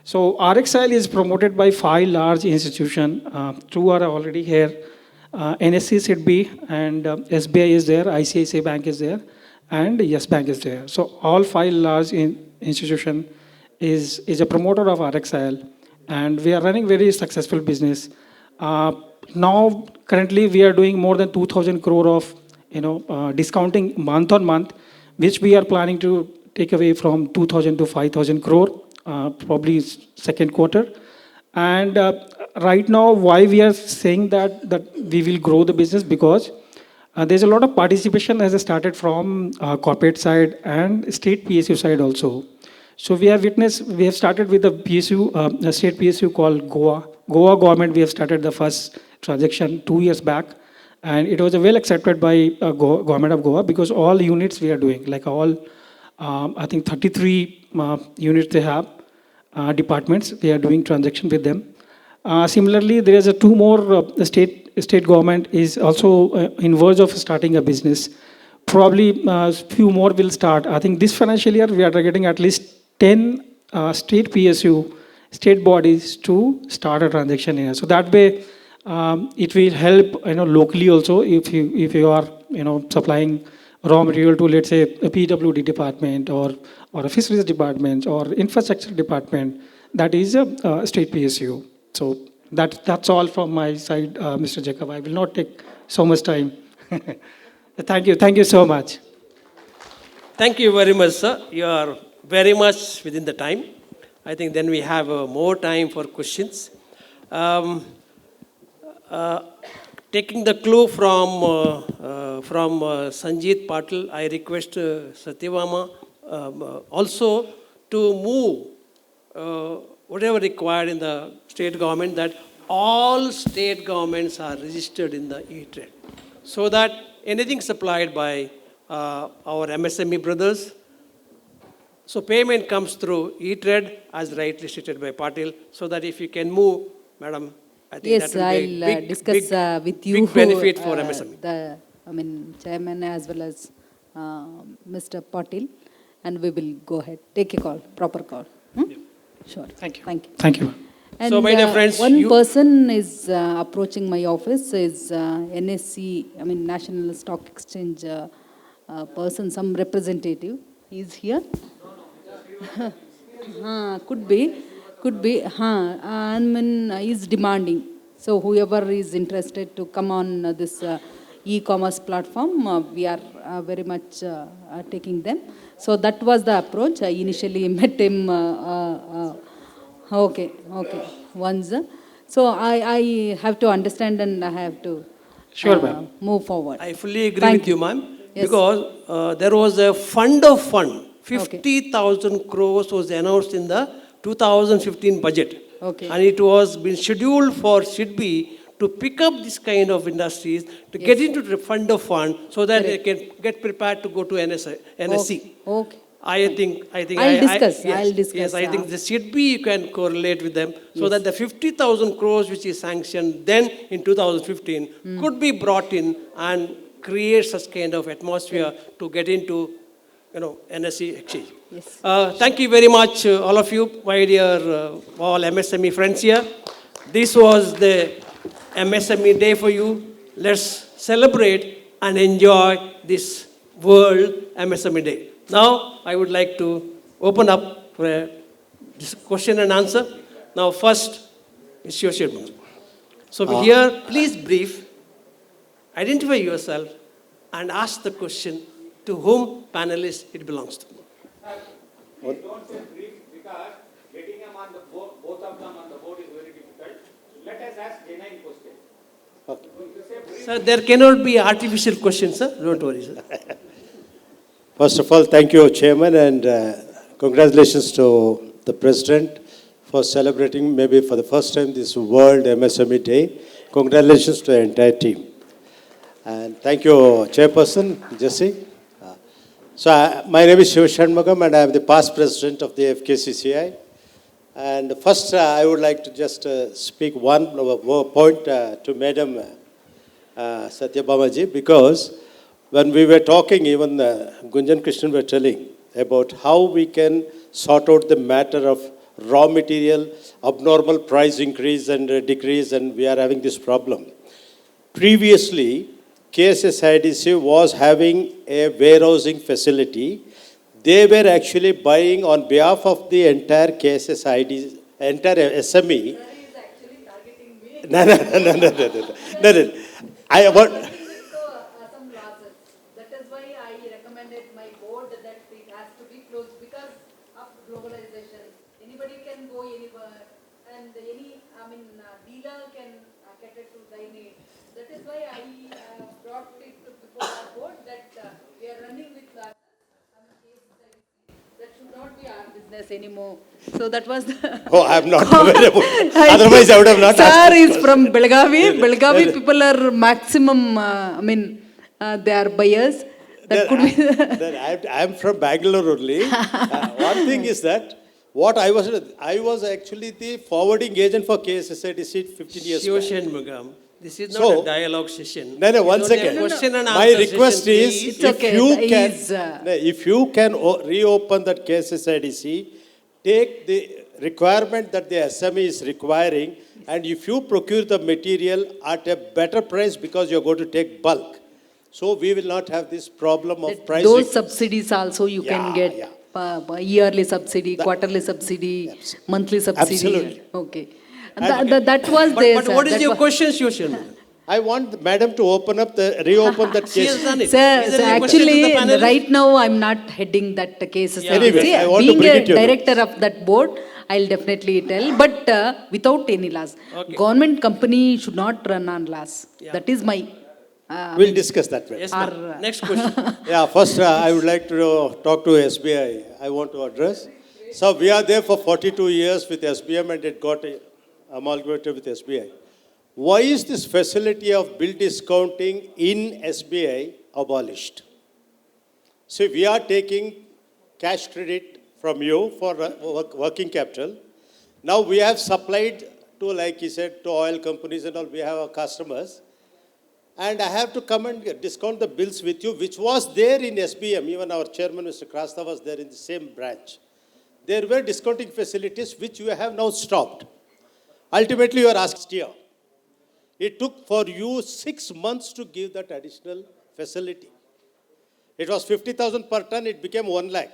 So RXIL is promoted by 5 large institutions. 2 are already here. NSC SIDB and SBI is there, ICICI Bank is there, and Yes Bank is there. So all 5 large institutions is a promoter of RXIL. and we are running very successful business. Now, currently, we are doing more than 2,000 crore of, discounting month on month, which we are planning to take away from 2,000 to 5,000 crore, probably second quarter. And right now, why we are saying that we will grow the business, because there's a lot of participation has started from corporate side and state PSU side also. So we have started with the PSU, a state PSU called Goa. Goa government, we have started the first transaction 2 years back. And it was well accepted by government of Goa, because all units we are doing, like all, I think 33 units they have, departments, we are doing transaction with them. Similarly, there is a two more state government is also in verge of starting a business. Probably few more will start. I think this financial year we are targeting at least 10 state PSU, state bodies to start a transaction here. So that way, it will help locally also, if you are supplying raw material to, let's say, a PWD department or a fisheries department or infrastructure department, that is a state PSU. So that's all from my side, Mr. Jacob. I will not take so much time. Thank you so much. Thank you very much, sir. You are very much within the time. I think then we have more time for questions. Taking the clue from Sanjeet Patil, I request Satyabama also to move whatever required in the state government, that all state governments are registered in the e-trade, so that anything supplied by our MSME brothers, so payment comes through e-trade, as rightly stated by Patil, so that if you can move, Madam, I think Yes, that will be a I'll big, discuss big, with you. big benefit for MSME. The chairman as well as Mr. Patil, and we will go ahead, take a call, proper call. Sure. Thank you. Thank you. Thank you. And So, my dear friends, one person is approaching my office, is NSC, National Stock Exchange person, some representative. He is here. Could be. Is demanding. So whoever is interested to come on this e-commerce platform, we are very much taking them. So that was the approach. I initially met him. Okay. Once. So I have to understand and I have to Sure, ma'am. move forward. I fully agree Thank with you, you. ma'am, Yes. because there was a fund of fund. 50,000 crores was announced in the 2015 budget. Okay. And it was been scheduled for SIDBI to pick up this kind of industries, to get into the fund of fund, so that they can get prepared to go to NSC. Okay. I think. I'll discuss. Yes, I think the SIDBI you can correlate with them, so that the 50,000 crores which is sanctioned then in 2015 could be brought in and create such kind of atmosphere to get into NSE exchange. Yes. Thank you very much, all of you, my dear all MSME friends here. This was the MSME day for you. Let's celebrate and enjoy this World MSME Day. Now, I would like to open up for this question and answer. Now, first, Ms. Yoshirman. So here, please brief, identify yourself, and ask the question to whom panelist it belongs to. Don't say brief, because getting them on the board, both of them on the board is very difficult. Let us ask genuine questions. Okay. Sir, there cannot be artificial questions, sir. Don't worry, sir. First of all, thank you, Chairman, and congratulations to the President for celebrating maybe for the first time this World MSME Day. Congratulations to the entire team. And thank you, Chairperson, Jesse. My name is Shiv Shanmugam, and I am the past president of the FKCCI. And first, I would like to just speak one point to Madam Satyabhamaji, because when we were talking, even Gunjan Krishnan were telling about how we can sort out the matter of raw material, abnormal price increase and decrease, and we are having this problem. Previously, KSSIDC was having a warehousing facility. They were actually buying on behalf of the entire KSSIDC entire SME. No, no, no, no, no, no, no, no, no. I want. Some losses. That is why I recommended my board that it has to be closed because of globalization. Anybody can go anywhere, and dealer can cater to thy need. That is why I brought it before our board that we are running with losses. That should not be our business anymore. So that was the. Oh, I'm not aware about it. Otherwise, I would have not asked Sir this is from question. Belgavi. Belgavi people are maximum, they are buyers. That could be. Then I'm from Bangalore only. One thing is that what I was actually the forwarding agent for KSSIDC 15 years back. Session, Mugam. This is not So- a dialogue session. No, one It's only a second. question and My answer request session, is, please. It's okay. if you can reopen that KSSIDC, take the requirement that the SME is requiring, and if you procure the material at a better price because you're going to take bulk, so we will not have this problem of price. Those subsidies also you can Yeah, get. yeah. Yearly subsidy, quarterly subsidy, monthly subsidy. Absolutely. Okay. That was there. But sir. what is That your was- question, Session? I want Madam to reopen that She has case. done it. Sir, Is there any question to actually, the panelists? right now, I'm not heading that case. Yeah. Anyway, I want to Being bring a it to your director of that board, I'll definitely tell, but without any loss. Okay. Government company should not run on loss. Yeah. That is my. We'll discuss that. Yes, Our, ma'am. Next question. Yeah, first I would like to talk to SBI. I want to address. So we are there for 42 years with SBM and it got amalgamated with SBI. Why is this facility of bill discounting in SBI abolished? See, we are taking cash credit from you for working capital. Now we have supplied to, like he said, to oil companies and all, we have our customers. And I have to come and discount the bills with you, which was there in SBM. Even our chairman, Mr. Krasta, was there in the same branch. There were discounting facilities which you have now stopped. Ultimately, you are asked here. It took for you 6 months to give that additional facility. It was 50,000 per ton, it became 1 lakh.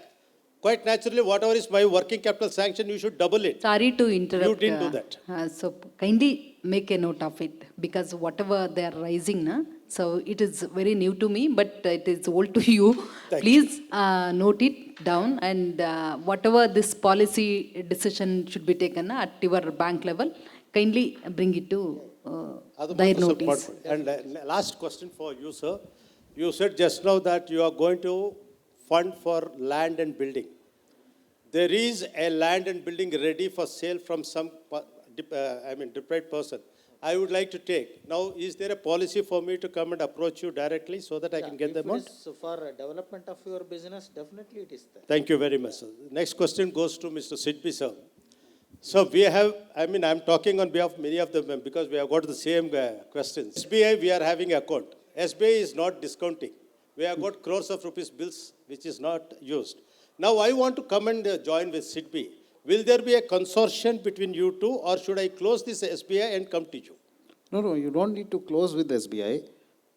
Quite naturally, whatever is my working capital sanction, you should double it. Sorry to interrupt. You didn't do that. So kindly make a note of it because whatever they are raising, so it is very new to me, but it is old to you. Please note it down and whatever this policy decision should be taken at your bank level, kindly bring it to their notice. And last question for you, sir. You said just now that you are going to fund for land and building. There is a land and building ready for sale from some, deprived person. I would like to take. Now, is there a policy for me to come and approach you directly so that I can get the amount? So for development of your business, definitely it is there. Thank you very much, sir. Next question goes to Mr. Sidbi, sir. So we have, I'm talking on behalf of many of them because we have got the same questions. SBI, we are having account. SBI is not discounting. We have got crores of rupees bills which is not used. Now I want to come and join with Sidbi. Will there be a consortium between you two or should I close this SBI and come to you? No, you don't need to close with SBI.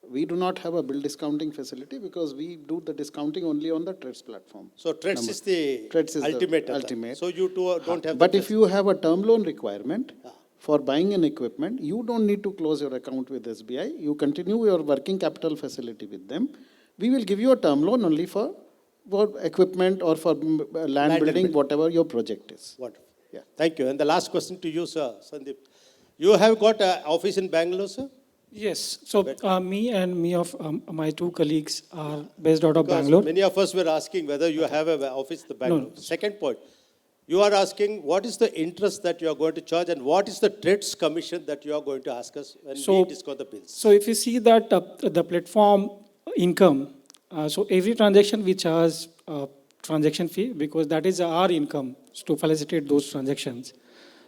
We do not have a bill discounting facility because we do the discounting only on the TREDS platform. So TREDS is the TREDS is the ultimate. ultimate. So you two don't have But the if you have a term loan requirement for buying an equipment, you don't need to close your account with SBI. You continue your working capital facility with them. We will give you a term loan only for equipment or for land building, whatever your project is. Wonderful. Yeah. Thank you. And the last question to you, sir, Sandeep. You have got an office in Bangalore, sir? Yes, so my two colleagues are based out of Because Bangalore. many of us were asking whether you have an office in Bangalore. No. Second point, you are asking what is the interest that you are going to charge and what is the TREDS commission that you are going to ask us when we discount the bills? So if you see that the platform income, so every transaction we charge transaction fee because that is our income to facilitate those transactions.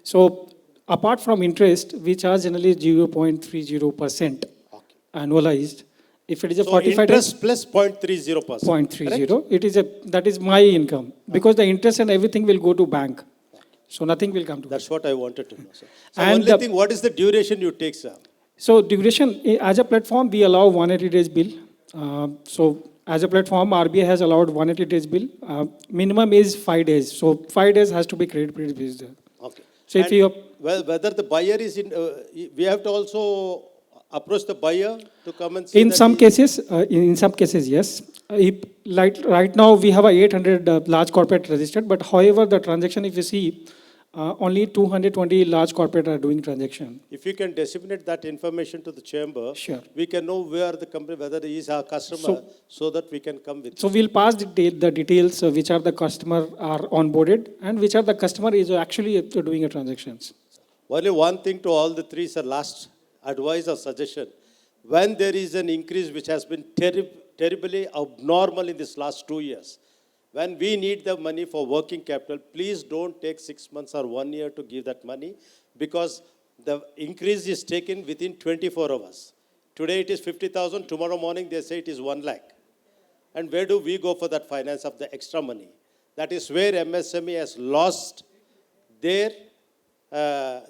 So apart from interest, we charge generally 0.30% annualized. If it is a So 45 interest plus 0.30%. 0.30, that is my income because the interest and everything will go to bank. So nothing will come to That's what I wanted to know, sir. So And only the- thing, what is the duration you take, sir? So duration, as a platform, we allow 180 days bill. So as a platform, RBI has allowed 180 days bill. Minimum is 5 days. So 5 days has to be credit based. Okay. So if you, Well, whether the buyer is in, we have to also approach the buyer to come and see in that some he- cases, yes. If, like right now, we have a 800 large corporate registered, but however, the transaction, if you see, only 220 large corporate are doing transaction. If you can disseminate that information to the chamber, Sure. we can know where the company, whether he is our customer, so that we can come with. So we'll pass the details which are the customer are onboarded and which are the customer is actually doing a transactions. Only one thing to all the three, sir, last advice or suggestion. When there is an increase which has been terribly abnormal in this last 2 years, when we need the money for working capital, please don't take 6 months or 1 year to give that money, because the increase is taken within 24 hours. Today it is 50,000, tomorrow morning they say it is 1 lakh. And where do we go for that finance of the extra money? That is where MSME has lost their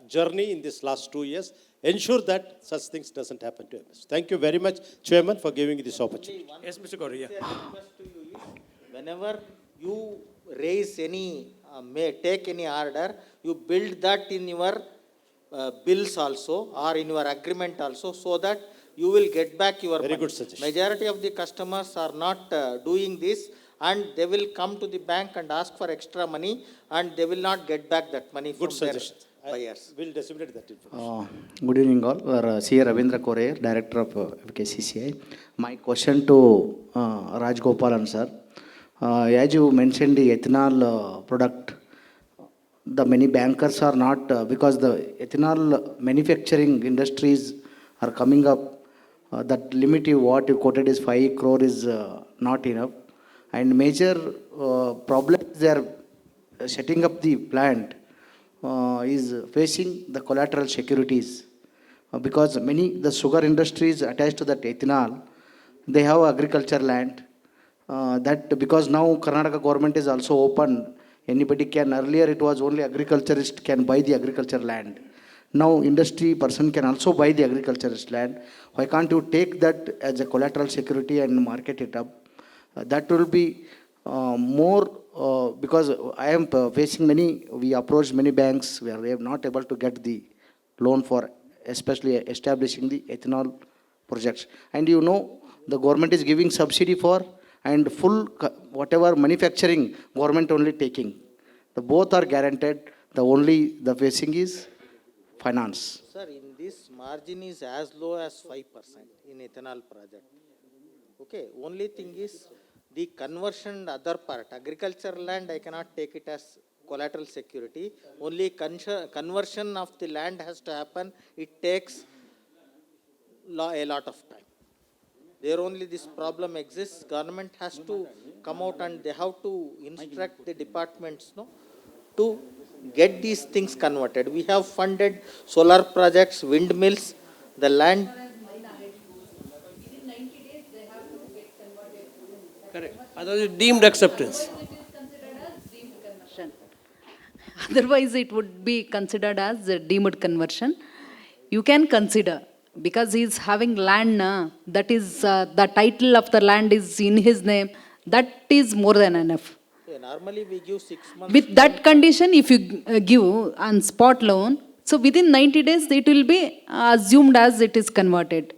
journey in this last 2 years. Ensure that such things doesn't happen to MS. Thank you very much, Chairman, for giving me this opportunity. Yes, Mr. Gauri, yeah. Request to you is, whenever you raise any, take any order, you build that in your bills also or in your agreement also, so that you will get back your Very money. good suggestion. Majority of the customers are not doing this, and they will come to the bank and ask for extra money, and they will not get back that money from Good their suggestion. buyers. We'll disseminate that information. Good evening all. C. Ravindra Koreer, Director of FKCCI. My question to Raj Gopalan sir. As you mentioned the ethanol product, the many bankers are not, because the ethanol manufacturing industries are coming up, that limit you what you quoted is 5 crore is not enough. And major problem they are setting up the plant is facing the collateral securities, because many the sugar industries attached to that ethanol, they have agriculture land, that because now Karnataka government is also open, anybody can, earlier it was only agriculturist can buy the agriculture land. Now industry person can also buy the agriculturist land. Why can't you take that as a collateral security and market it up? That will be more, because I am facing we approached many banks where we are not able to get the loan for especially establishing the ethanol projects. And you know, the government is giving subsidy for, and full whatever manufacturing government only taking. The both are guaranteed, the facing is finance. Sir, in this margin is as low as 5% in ethanol project. Okay, only thing is the conversion, other part, agriculture land, I cannot take it as collateral security. Only conversion of the land has to happen. It takes a lot of time. There only this problem exists. Government has to come out and they have to instruct the departments, to get these things converted. We have funded solar projects, windmills, the land. Correct. Otherwise, deemed acceptance. Otherwise, it would be considered as a deemed conversion. You can consider, because he is having land, that is, the title of the land is in his name, that is more than enough. Normally we give 6 months. With that condition, if you give on spot loan, so within 90 days, it will be assumed as it is converted.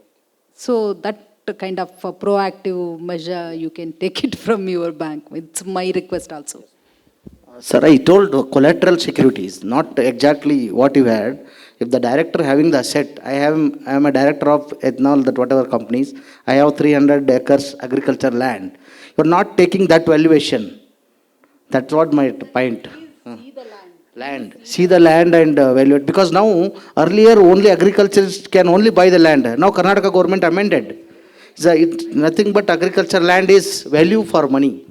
So that kind of a proactive measure, you can take it from your bank. It's my request also. Sir, I told collateral securities, not exactly what you had. If the director having the asset, I am a director of ethanol, that whatever companies, I have 300 acres agriculture land. You are not taking that valuation. That's what my point. See the land and value it. Because now, earlier only agriculturists can only buy the land. Now Karnataka government amended. It's nothing but agriculture land is value for money.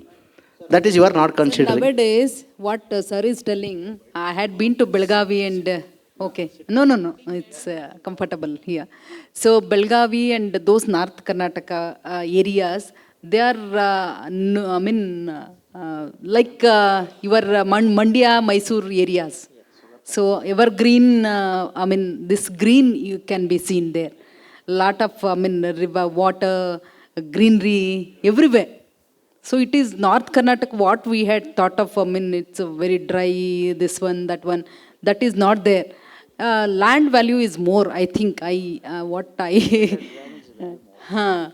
That is you are not considering. Nowadays, what sir is telling, I had been to Belgavi and, okay, no, it's comfortable here. So Belgavi and those North Karnataka areas, they are, like your Mandya, Mysore areas. So evergreen, this green you can be seen there. Lot of, river, water, greenery, everywhere. So it is North Karnataka, what we had thought of, it's a very dry, this one, that one. that is not there. Land value is more, I think. Huh.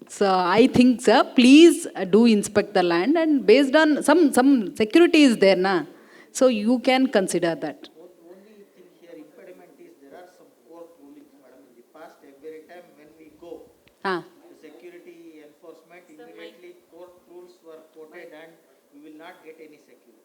So I think, sir, please do inspect the land, and based on some security is there, na? So you can consider that. Only thing here, impediment is there are some court rulings, madam, in the past, every time when we go, Ah. the security enforcement, immediately court rules were quoted and we will not get any security.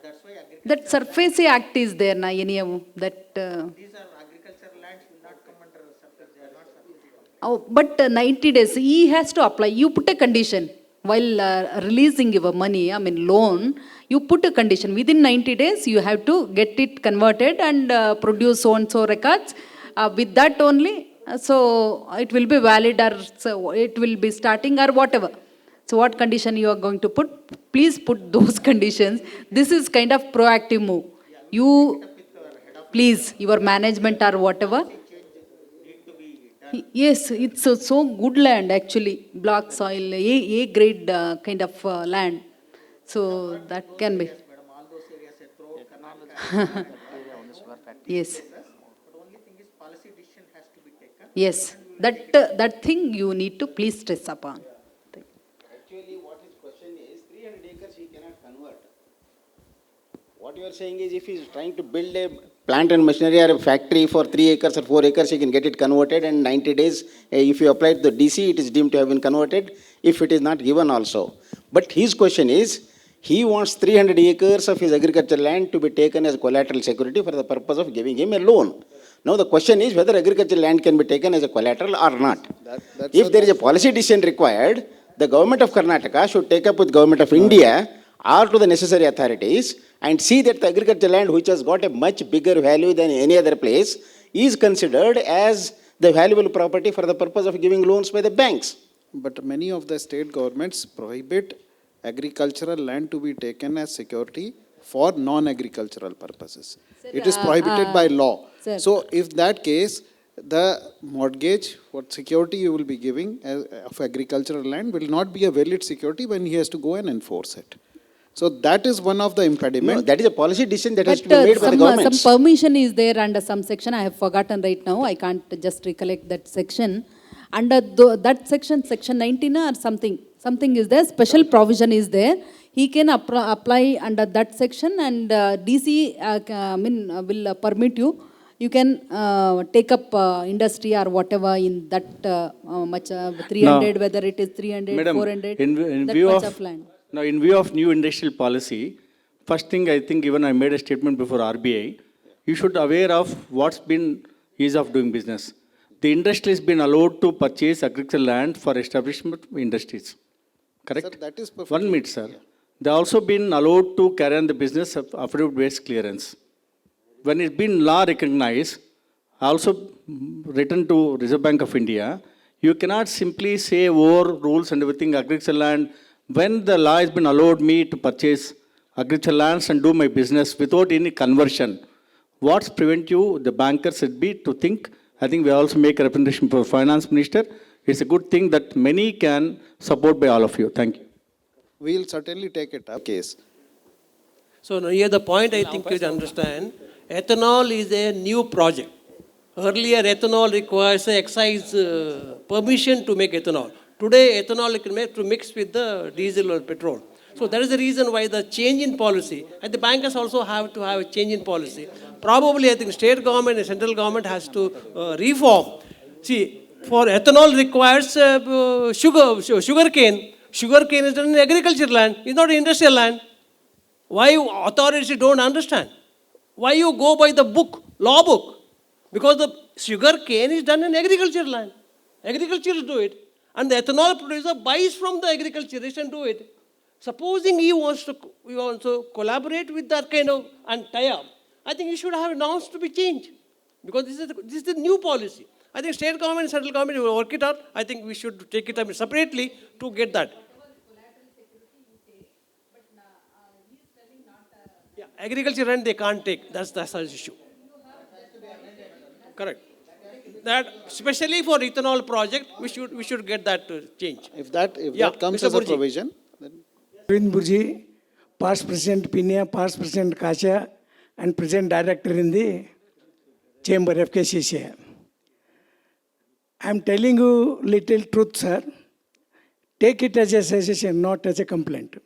That's why agriculture. That Surface Act is there, na? That. These are agricultural lands will not come under surface, they are not surface. Oh, but 90 days, he has to apply. You put a condition while releasing your money, loan, you put a condition. Within 90 days, you have to get it converted and produce so-and-so records. With that only, so it will be valid, or so it will be starting or whatever. So what condition you are going to put? Please put those conditions. This is kind of proactive move. You, please, your management or whatever. Yes, it's so good land actually, black soil, A grade kind of land. So that can be. Yes. But only thing is policy decision has to be taken. Yes, that thing you need to please stress upon. Actually, what his question is, 300 acres he cannot convert. What you are saying is, if he is trying to build a plant and machinery or a factory for 3 acres or 4 acres, he can get it converted, and 90 days, if you apply to the DC, it is deemed to have been converted, if it is not given also. But his question is, he wants 300 acres of his agricultural land to be taken as collateral security for the purpose of giving him a loan. Now the question is whether agricultural land can be taken as a collateral or not. If there is a policy decision required, the government of Karnataka should take up with government of India or to the necessary authorities and see that the agricultural land, which has got a much bigger value than any other place, is considered as the valuable property for the purpose of giving loans by the banks. But many of the state governments prohibit agricultural land to be taken as security for non-agricultural purposes. Sir, It is prohibited by law. sir. So if that case, the mortgage, what security you will be giving of agricultural land will not be a valid security when he has to go and enforce it. So that is one of the No, impediments. that is a policy decision that has to But be made by the government. some permission is there under some section. I have forgotten right now. I can't just recollect that section. Under that section, section 19 or something is there. Special provision is there. He can apply under that section, and DC will permit you. You can take up industry or whatever in that much 300, whether it is 300, Madam, 400, in that view much of, of land. now in view of new industrial policy, first thing I think even I made a statement before RBI, you should aware of what's been ease of doing business. The industry has been allowed to purchase agricultural land for establishment of industries. Correct? Sir, that is perfect. 1 minute, sir. They also been allowed to carry on the business of affidavit-based clearance. When it's been law recognized, also written to Reserve Bank of India, you cannot simply say over rules and everything, agricultural land. When the law has been allowed me to purchase agricultural lands and do my business without any conversion, what's prevent you, the bankers should be to think. I think we also make a representation for Finance Minister. It's a good thing that many can support by all of you. Thank you. We will certainly take it up case. So now here the point I think you understand, ethanol is a new project. Earlier ethanol requires a excise permission to make ethanol. Today ethanol you can make to mix with the diesel or petrol. So that is the reason why the change in policy, and the bankers also have to have a change in policy. Probably I think state government and central government has to reform. See, for ethanol requires sugar cane. Sugar cane is done in agricultural land, it's not industrial land. Why authorities don't understand? Why you go by the book, law book? Because the sugar cane is done in agricultural land. Agriculture do it. And the ethanol producer buys from the agriculturist and do it. Supposing he wants to collaborate with that kind of and tie up, I think he should have norms to be changed. Because this is the new policy. I think state government and central government will work it out. I think we should take it up separately to get that. Yeah, agriculture rent they can't take. That's the issue. Correct. That especially for ethanol project, we should get that change. If that Yeah, comes Mr. as a Burji. provision, then Arvind Burji, past President Pinya, past President Kacha, and present director in the chamber FKCCI. I am telling you little truth, sir. Take it as a suggestion, not as a complaint.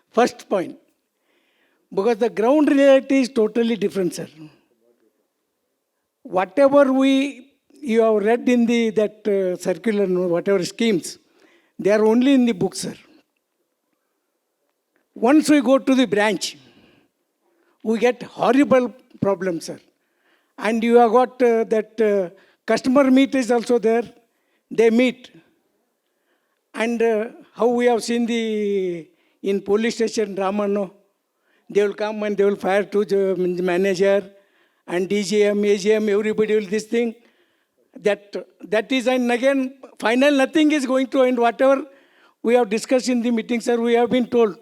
First point. Because the ground reality is totally different, sir. Whatever you have read in that circular, whatever schemes, they are only in the book, sir. Once we go to the branch, we get horrible problems, sir. And you have got that customer meet is also there. They meet. And how we have seen in police station drama, no? They will come and they will fire to the manager and DGM, AGM, everybody will this thing. That is, and again, final nothing is going to end. Whatever we have discussed in the meeting, sir, we have been told.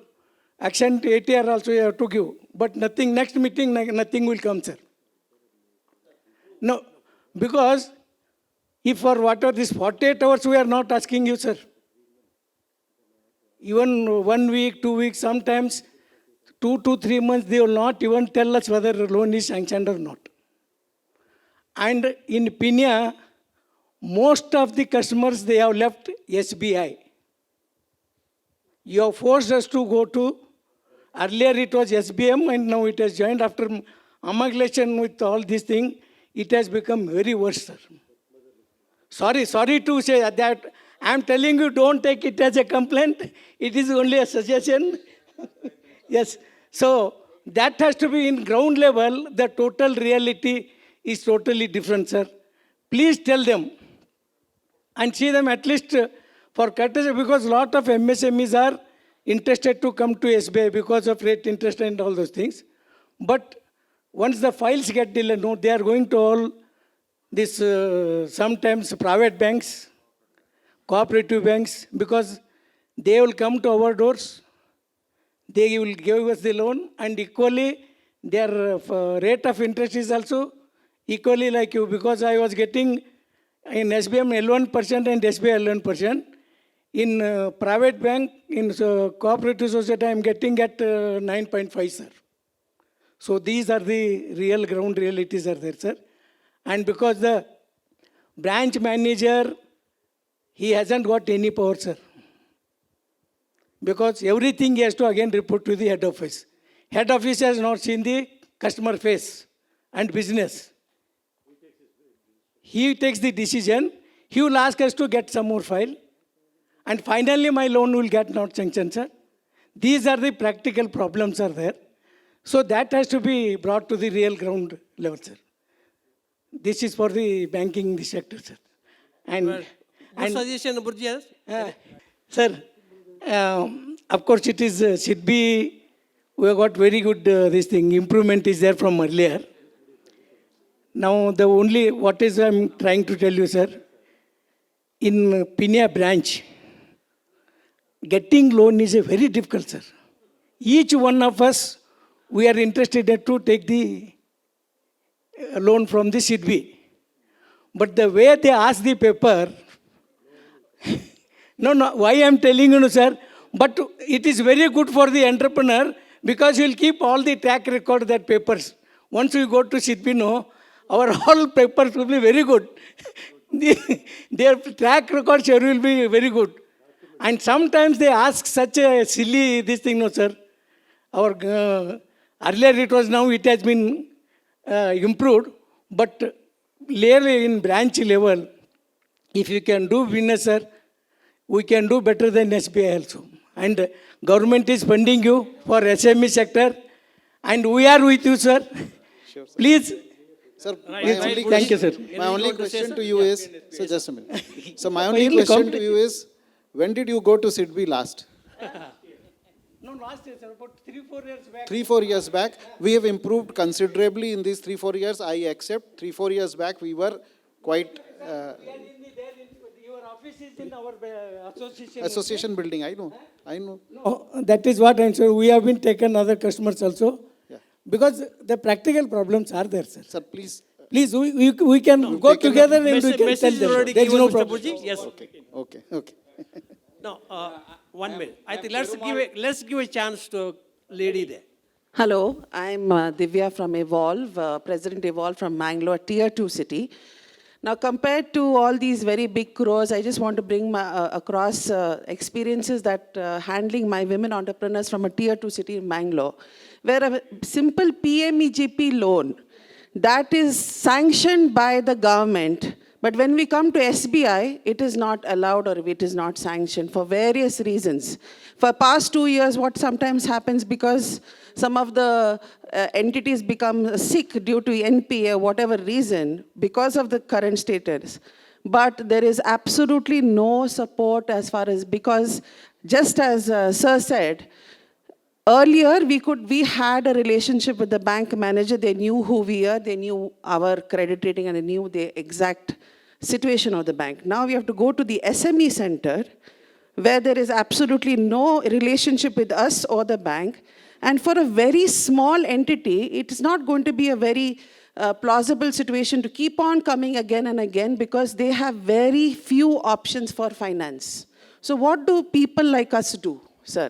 Action ATR also you have to give. But nothing, next meeting, nothing will come, sir. No, because if for whatever this 48 hours, we are not asking you, sir. Even 1 week, 2 weeks, sometimes 2 to 3 months, they will not even tell us whether the loan is sanctioned or not. And in Pinya, most of the customers, they have left SBI. You have forced us to go to, earlier it was SBM and now it has joined after amalgamation with all these things, it has become very worse, sir. Sorry to say that. I am telling you, don't take it as a complaint. It is only a suggestion. Yes. So that has to be in ground level. The total reality is totally different, sir. Please tell them and see them at least for courtesy, because a lot of MSMEs are interested to come to SBI because of rate interest and all those things. But once the files get delayed, no, they are going to all this sometimes private banks, cooperative banks, because they will come to our doors, they will give us the loan, and equally their rate of interest is also equally like you, because I was getting in SBM 11% and SBI 11%. In private bank, in cooperative society, I am getting at 9.5, sir. So these are the real ground realities are there, sir. And because the branch manager, he hasn't got any power, sir. Because everything he has to again report to the head office. Head office has not seen the customer face and business. He takes the decision. He will ask us to get some more file. And finally, my loan will get not sanctioned, sir. These are the practical problems are there. So that has to be brought to the real ground level, sir. This is for the banking sector, sir. And suggestion, Burji, sir, of course it is, should be, we have got very good, this thing, improvement is there from earlier. Now the only, what is I'm trying to tell you, sir, in Pinya branch, getting loan is a very difficult, sir. Each one of us, we are interested to take the loan from the SIDBI. But the way they ask the paper, no, why I am telling you, sir, but it is very good for the entrepreneur because he will keep all the track record that papers. Once we go to SIDBI, no, our all papers will be very good. Their track record share will be very good. And sometimes they ask such a silly this thing, no, sir. Our earlier it was, now it has been improved. But clearly in branch level, if you can do business, sir, we can do better than SBI also. And government is funding you for SME sector. And we are with you, sir. Sure, sir. Please. Sir, Thank you, sir. My only question to you is, so just a minute. So my only question to you is, when did you go to SIDBI last? No, last year, sir, about 3-4 years back. 3-4 years back. We have improved considerably in these 3-4 years. I accept. 3-4 years back, we were quite... Your office is in our association. association building, I know. No, that is what I'm saying. We have been taken other customers also. Yeah. Because the practical problems are there, sir. Sir, please. Please, we can go together and we can tell them. There is no problem. Yes. Okay. No, 1 minute. I think let's give a chance to lady there. Hello, I'm Divya from Evolve, President Evolve from Bangalore, Tier 2 city. Now, compared to all these very big crores, I just want to bring across experiences that handling my women entrepreneurs from a Tier 2 city in Bangalore, where a simple PMEGP loan that is sanctioned by the government, but when we come to SBI, it is not allowed or it is not sanctioned for various reasons. For past 2 years, what sometimes happens because some of the entities become sick due to NPA, whatever reason, because of the current status. But there is absolutely no support as far as, because just as Sir said, earlier, we had a relationship with the bank manager. They knew who we are. They knew our credit rating and they knew the exact situation of the bank. Now we have to go to the SME center where there is absolutely no relationship with us or the bank. And for a very small entity, it's not going to be a very plausible situation to keep on coming again and again because they have very few options for finance. So what do people like us do, sir?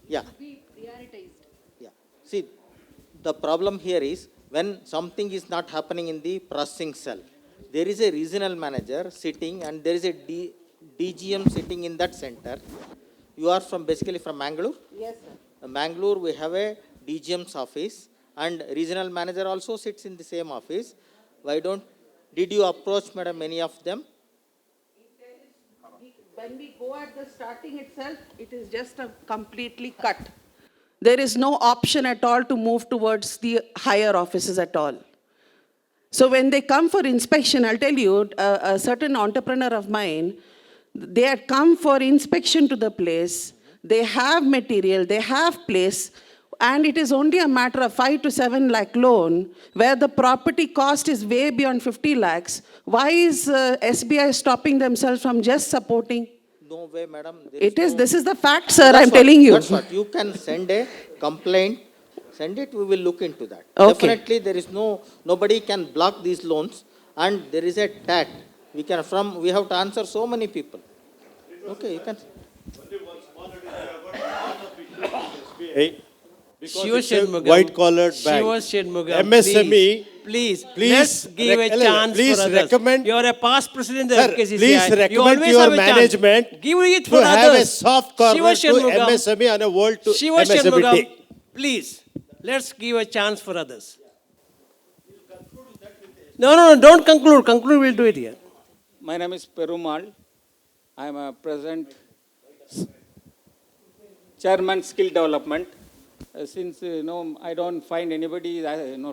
Yeah. Yeah. See, the problem here is when something is not happening in the processing cell, there is a regional manager sitting and there is a DGM sitting in that center. You are basically from Bengaluru? Yes, sir. In Bengaluru, we have a DGM's office and regional manager also sits in the same office. Did you approach, madam, any of them? When we go at the starting itself, it is just a completely cut. There is no option at all to move towards the higher offices at all. So when they come for inspection, I'll tell you, a certain entrepreneur of mine, they had come for inspection to the place, they have material, they have place, and it is only a matter of 5 to 7 lakh loan, where the property cost is way beyond 50 lakhs. Why is SBI stopping themselves from just supporting? No way, madam. This is the fact, sir, I'm telling you. That's what. You can send a complaint, send it, we will look into that. Okay. Definitely there is nobody can block these loans and there is a TAT. We have to answer so many people. Okay, you can. White collared bank. MSME. Please, let's give a chance please for others. recommend. You are a past president of Sir, FKCCI. please recommend You always your have a chance. management Give it for to have a others. soft corner to MSME and a world to Shiva MSME Shanmugam, day. please, let's give a chance for others. No, don't conclude. Conclude, we'll do it here. My name is Perumal. I am a present chairman skill development. Since I don't find anybody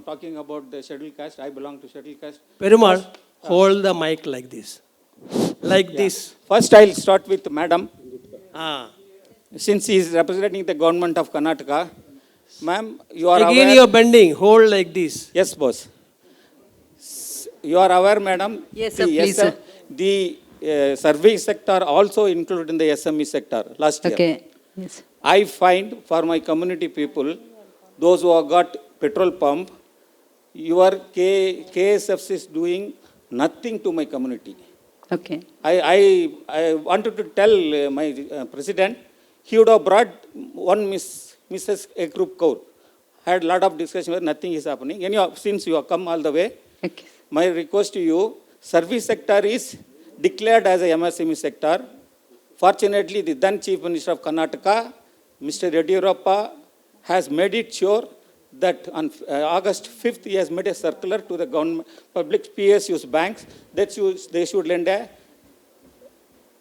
talking about the scheduled caste, I belong to scheduled caste. Perumal, hold the mic like this. Like this. First, I'll start with Madam. Since he is representing the government of Karnataka, ma'am, you are Again aware. you are bending. Hold like this. Yes, boss. You are aware, madam? Yes, sir, please, sir. The service sector also included in the SME sector last year. Okay. Yes. I find for my community people, those who have got petrol pump, your KSFC is doing nothing to my community. Okay. I wanted to tell my president, he would have brought one Mrs. A group code. Had a lot of discussion where nothing is happening. Anyhow, since you have come all the way, Okay. my request to you, service sector is declared as a MSME sector. Fortunately, the then Chief Minister of Karnataka, Mr. Yediyurappa, has made it sure that on August 5th, he has made a circular to the government, public PSUs banks that they should lend a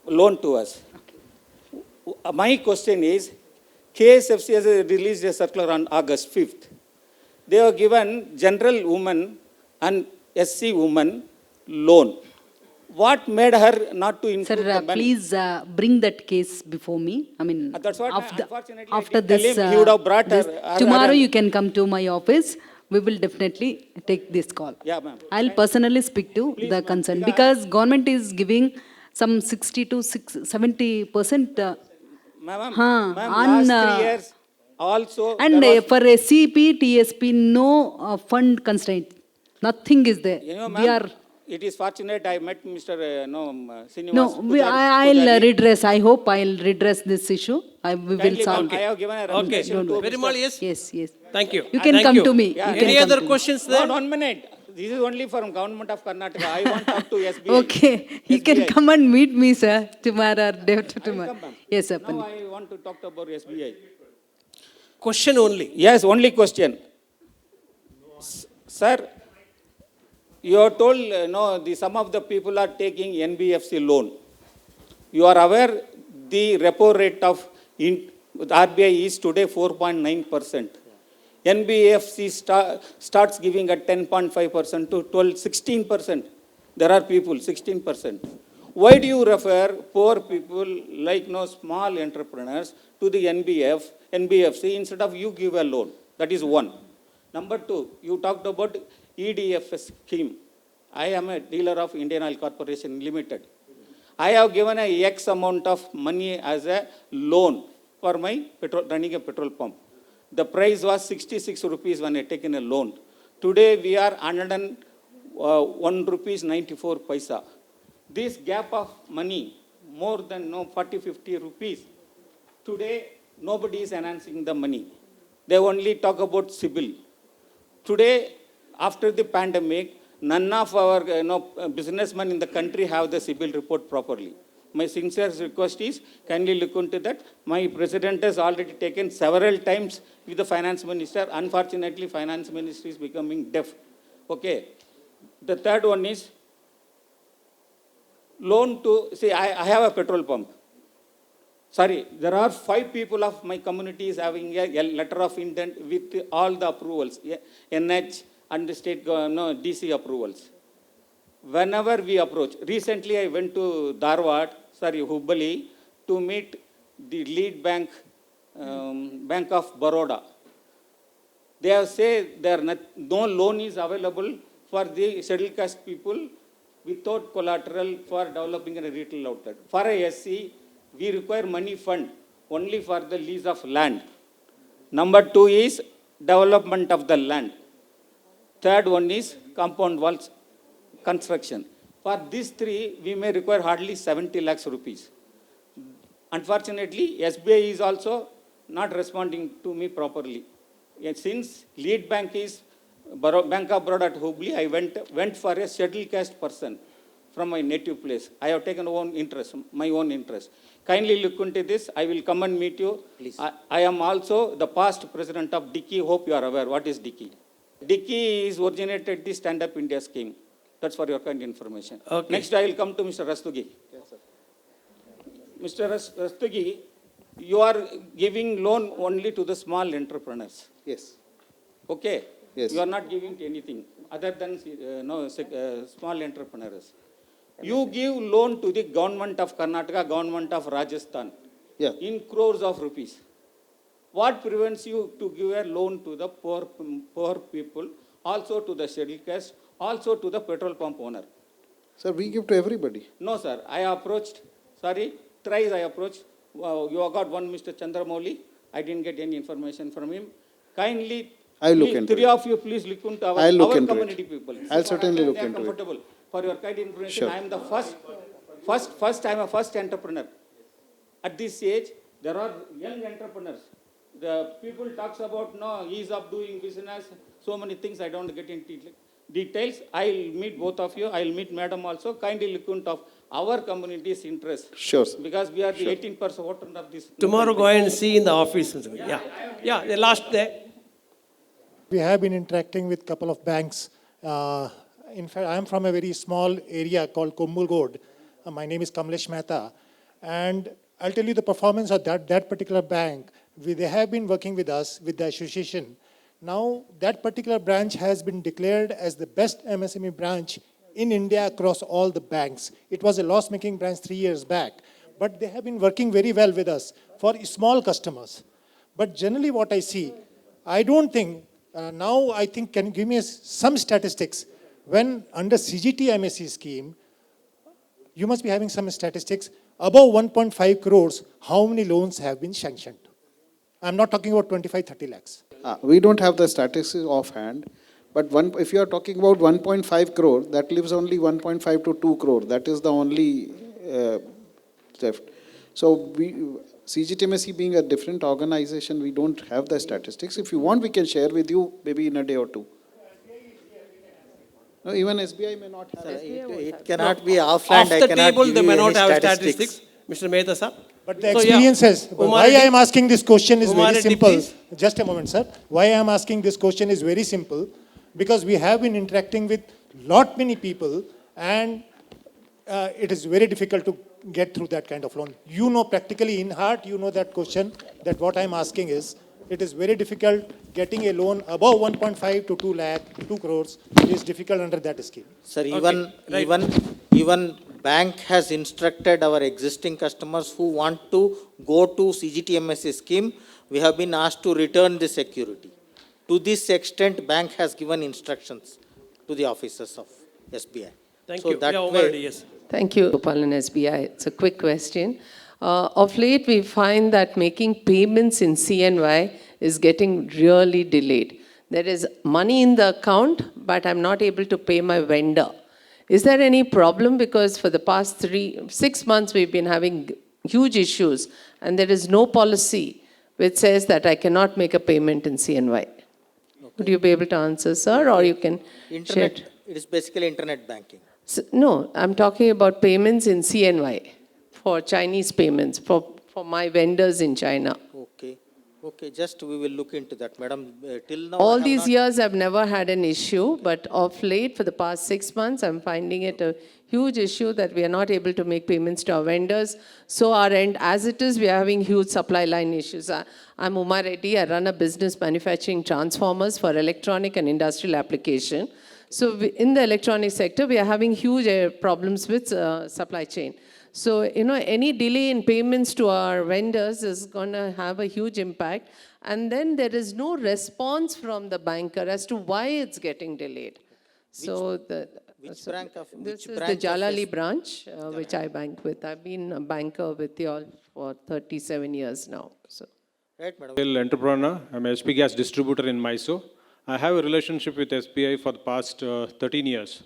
loan to us. My question is, KSFC has released a circular on August 5th. They have given general women and SC women loan. What made her not to include Sir, the money? please bring that case before me. I mean, That's what, unfortunately, I after did tell this, him he would have brought this her- tomorrow you can come to my office. We will definitely take this call. Yeah, ma'am. I'll personally speak to the concern because government is giving some 60 to 70%. Ma'am, Huh, ma'am, on, last 3 years also. And there was- for a CP, TSP, no fund constraint. Nothing is there. You know, We ma'am, are it is fortunate I met Mr. Srinivas No, I'll Pujari. redress. I hope I'll redress this issue. We will Kindly, solve. I have given a Okay, representation to Perumal, Mr. yes? Yes, yes. Thank you. You can Thank come you. to me. Yeah, You can Any come other to me. questions No, there? 1 minute. This is only from Government of Karnataka. I want to talk to SBI. Okay, you can SBI. come and meet me, sir, tomorrow or day after I will tomorrow. come, ma'am. Yes, sir. Now I want to talk about SBI. Question only. Yes, only question. Sir, you are told, some of the people are taking NBFC loan. You are aware the repo rate of RBI is today 4.9%. NBFC starts giving at 10.5% to 16%. There are people, 16%. Why do you refer poor people like small entrepreneurs to the NBFC instead of you give a loan? That is one. Number two, you talked about EDFS scheme. I am a dealer of Indian Oil Corporation Limited. I have given a X amount of money as a loan for my running a petrol pump. The price was 66 rupees when I taken a loan. Today we are 101 rupees 94 paisa. This gap of money, more than 40-50 rupees. Today nobody is enhancing the money. They only talk about CIBIL. Today, after the pandemic, none of our businessmen in the country have the CIBIL report properly. My sincere request is, kindly look into that. My president has already taken several times with the finance minister. Unfortunately, finance ministry is becoming deaf. Okay. The third one is loan to, see, I have a petrol pump. Sorry, there are 5 people of my community is having a letter of intent with all the approvals, NH and the state DC approvals. Whenever we approach, recently I went to Hubballi, to meet the lead bank, Bank of Baroda. They have said no loan is available for the scheduled caste people without collateral for developing a retail outlet. For a SC, we require money fund only for the lease of land. Number 2 is development of the land. Third one is compound walls construction. For these 3, we may require hardly 70 lakhs rupees. Unfortunately, SBI is also not responding to me properly. Since lead bank is Bank of Baroda at Hubli, I went for a scheduled caste person from my native place. I have taken my own interest. Kindly look into this. I will come and meet you. Please. I am also the past president of Dicky. Hope you are aware. What is Dicky? Dicky is originated the Stand Up India scheme. That's for your kind information. Okay. Next, I will come to Mr. Rastogi. Yes, sir. Mr. Rastogi, you are giving loan only to the small entrepreneurs. Yes. Okay? Yes. You are not giving to anything other than small entrepreneurs. You give loan to the government of Karnataka, government of Rajasthan, in crores of rupees. What prevents you to give a loan to the poor people, also to the scheduled caste, also to the petrol pump owner? Sir, we give to everybody. No, sir. I approached, thrice I approached. You got one Mr. Chandramouli. I didn't get any information from him. Kindly, I'll look into 3 of you, please look into our community people. I'll certainly look They are into it. comfortable. For your kind information, Sure. I am the I'm a first entrepreneur. At this age, there are young entrepreneurs. The people talks about ease of doing business, so many things. I don't get into details. I'll meet both of you. I'll meet madam also. Kindly look into our community's interest. Sure, sir. Because we are the 18% voter of this. Tomorrow go and see in the office. Yeah, the last day. We have been interacting with a couple of banks. In fact, I am from a very small area called Kumbulgod. My name is Kamlesh Mehta. And I'll tell you the performance of that particular bank. They have been working with us, with the association. Now, that particular branch has been declared as the best MSME branch in India across all the banks. It was a loss-making branch 3 years back. But they have been working very well with us for small customers. But generally what I see, I don't think, now I think, can you give me some statistics? When under CGT MSE scheme, you must be having some statistics, above 1.5 crores, how many loans have been sanctioned? I'm not talking about 25, 30 lakhs. We don't have the statistics offhand, But if you are talking about 1.5 crore, that leaves only 1.5 to 2 crore. That is the only theft. So CGTMSE being a different organization, we don't have the statistics. If you want, we can share with you maybe in a day or two. No, even SBI may not have. It cannot be offline. Off the table, they may not have statistics. Mr. Mehta sir. But the experiences, why I am asking this question is very simple. Please. Just a moment, sir. Why I am asking this question is very simple. Because we have been interacting with many people, and it is very difficult to get through that kind of loan. You know practically in heart, you know that question, that what I am asking is, it is very difficult getting a loan above 1.5 to 2 lakh, 2 crores is difficult under that scheme. Sir, even bank has instructed our existing customers who want to go to CGTMSE scheme, we have been asked to return the security. To this extent, bank has given instructions to the officers of SBI. Thank So you. that Yeah, way, already, yes. Thank you, Gopal and SBI. It's a quick question. Of late, we find that making payments in CNY is getting really delayed. There is money in the account, but I'm not able to pay my vendor. Is there any problem? Because for the past 6 months, we've been having huge issues, and there is no policy which says that I cannot make a payment in CNY. Would you be able to answer, sir, or you can share? it is basically internet banking. No, I'm talking about payments in CNY for Chinese payments, for my vendors in China. Okay, just we will look into that, madam. Till now, All these years, I've never had an issue, but of late, for the past 6 months, I'm finding it a huge issue that we are not able to make payments to our vendors. So our end, as it is, we are having huge supply line issues. I'm Uma Reddy. I run a business manufacturing transformers for electronic and industrial application. So in the electronic sector, we are having huge problems with supply chain. So, any delay in payments to our vendors is going to have a huge impact. And then there is no response from the banker as to why it's getting delayed. This is the Jalali branch, which I bank with. I've been a banker with you all for 37 years now. So. Right, madam. Entrepreneur. I'm an HP gas distributor in Mysore. I have a relationship with SBI for the past 13 years.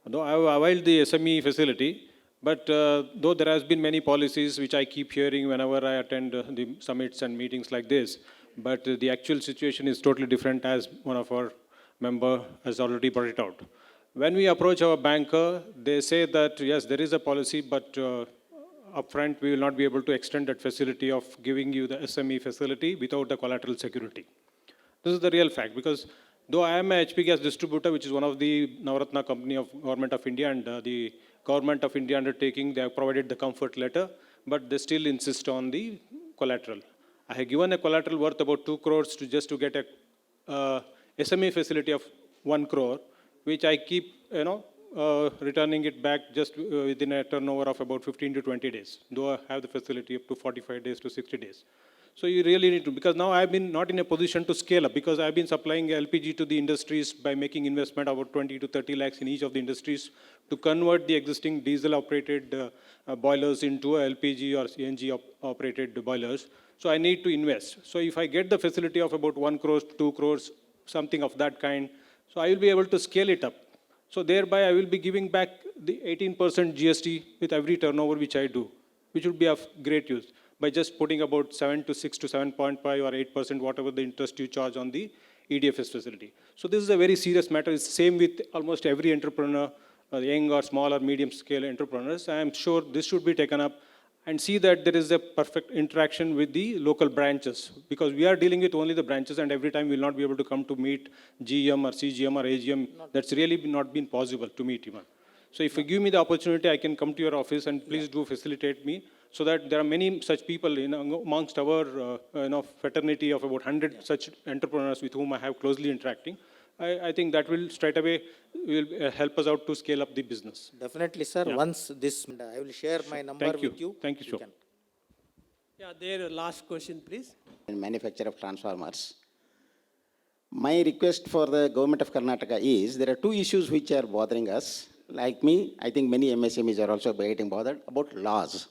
Though I have availed the SME facility, but though there has been many policies which I keep hearing whenever I attend the summits and meetings like this, but the actual situation is totally different, as one of our member has already brought it out. When we approach our banker, they say that yes, there is a policy, but upfront we will not be able to extend that facility of giving you the SME facility without the collateral security. This is the real fact, because though I am a HP gas distributor, which is one of the Navratna company of Government of India, and the Government of India undertaking, they have provided the comfort letter, but they still insist on the collateral. I have given a collateral worth about 2 crores just to get a SME facility of 1 crore, which I keep, returning it back just within a turnover of about 15 to 20 days, though I have the facility up to 45 days to 60 days. So you really need to, because now I've been not in a position to scale up, because I've been supplying LPG to the industries by making investment about 20 to 30 lakhs in each of the industries to convert the existing diesel-operated boilers into LPG or CNG-operated boilers. So I need to invest. So if I get the facility of about 1 crore, 2 crores, something of that kind, so I will be able to scale it up. So thereby I will be giving back the 18% GST with every turnover which I do, which will be of great use, by just putting about 7 to 6 to 7.5 or 8%, whatever the interest you charge on the EDFS facility. So this is a very serious matter. It's same with almost every entrepreneur, young or small or medium scale entrepreneurs. I am sure this should be taken up and see that there is a perfect interaction with the local branches, because we are dealing with only the branches, and every time we will not be able to come to meet GM or CGM or AGM. That's really not been possible to meet even. So if you give me the opportunity, I can come to your office, and please do facilitate me, so that there are many such people amongst our fraternity of about 100 such entrepreneurs with whom I have closely interacting. I think that will straight away will help us out to scale up the business. Definitely, sir. Yeah. Once this, I will share my number with you. Thank you, sir. Yeah, their last question, please. Manufacture of transformers. My request for the government of Karnataka is, there are two issues which are bothering us. Like me, I think many MSMEs are also getting bothered about laws.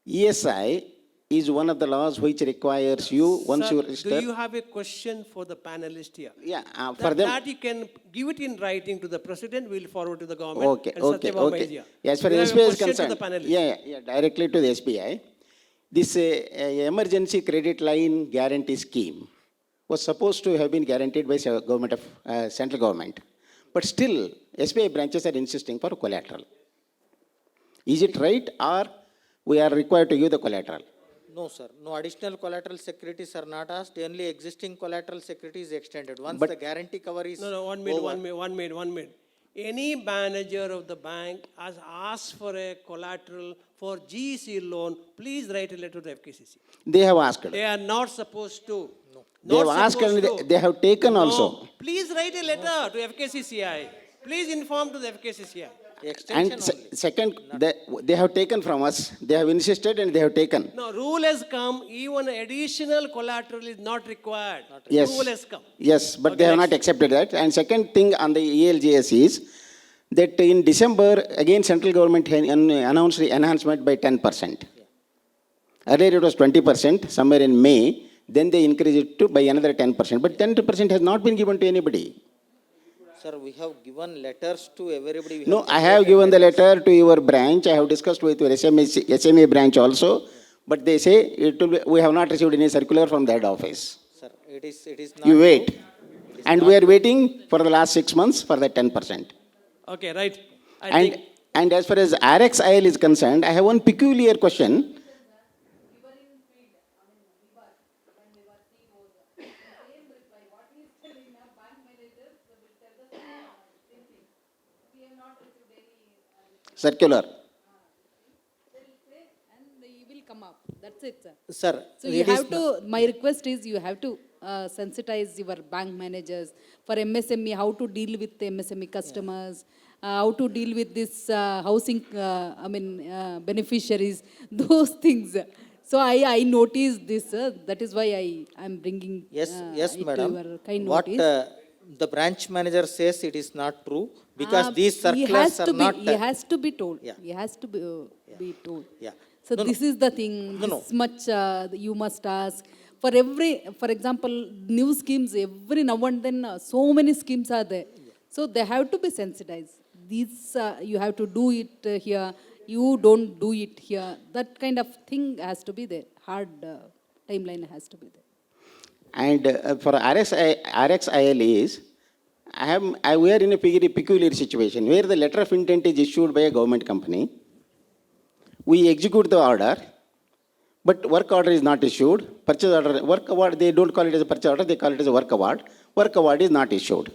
ESI is one of the laws which requires you, once Sir, you register. do you have a question for the panelist here? Yeah, for That, them. that you can give it in writing to the president, we'll forward to the government. Okay, and okay, Satyabama is okay. here. As far You as have a SBI is question to concerned, the panelist. yeah, directly to the SBI. This emergency credit line guarantee scheme was supposed to have been guaranteed by government of central government, but still SBI branches are insisting for collateral. Is it right, or we are required to give the collateral? No, sir. No additional collateral securities are not asked. Only existing collateral security is extended. Once But- the guarantee cover is No, 1 minute, over. 1 minute. Any manager of the bank has asked for a collateral for GEC loan, please write a letter to FKCCI. They have asked. They are not supposed to. No. They have asked and they have taken also. Please write a letter to FKCCI. Please inform to the FKCCI. Extension And only. second, they have taken from us. They have insisted and they have taken. No, rule has come, even additional collateral is not required. Yes. Rule has come. Yes, but Okay, they have next. not accepted that. And second thing on the ELGS is that in December, again, central government announced the enhancement by 10%. Earlier it was 20%, somewhere in May. Then they increased it to by another 10%. But 10% has not been given to anybody. Sir, we have given letters to everybody. We No, I have generated given the letters. letter to your branch. I have discussed with your SME branch also. But they say we have not received any circular from that office. Sir, it is not. You wait. true. It is And not we are true. waiting for the last 6 months for that 10%. Okay, right. I And, think, and as far as RXIL is concerned, I have one peculiar question. Circular. And you will come up. That's it, sir. Sir, So you it is have to, my request is you have to sensitize your bank managers for MSME, how to deal with the MSME customers, how to deal with this housing, beneficiaries, those things. So I noticed this, that is why I'm bringing Yes, yes, it madam. to your kind What notice. the branch manager says, it is not true, because these He has circulars are to be, not. he has to be told. Yeah. He has to be told. Yeah. So No, this no. is the thing, No, no. this much you must ask. For example, new schemes, every now and then, so many schemes are there. So they have to be sensitized. These, you have to do it here, you don't do it here. That kind of thing has to be there. Hard timeline has to be there. And for RXIL is, we are in a peculiar situation where the letter of intent is issued by a government company. We execute the order, but work order is not issued. Purchase order, work award, they don't call it as a purchase order, they call it as a work award. Work award is not issued.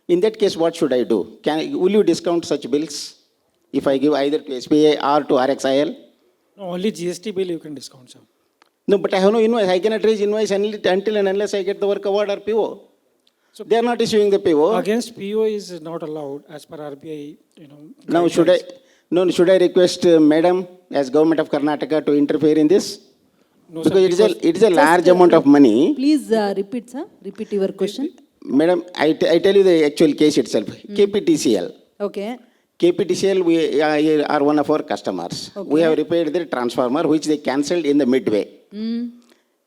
In that case, what should I do? Will you discount such bills if I give either to SBI or to RXIL? No, only GST bill you can discount, sir. No, but I have no invoice. I cannot raise invoice until and unless I get the work award or PO. So They are not issuing the PO. against PO is not allowed as per RBI, Now, guidelines. should I request Madam as Government of Karnataka to interfere in this? No, sir, Because it is a large amount of money. Please repeat, sir. Repeat your question. Madam, I tell you the actual case itself. KPTCL. Okay. KPTCL, we are one of our customers. We Okay. have repaired the transformer, which they cancelled in the midway.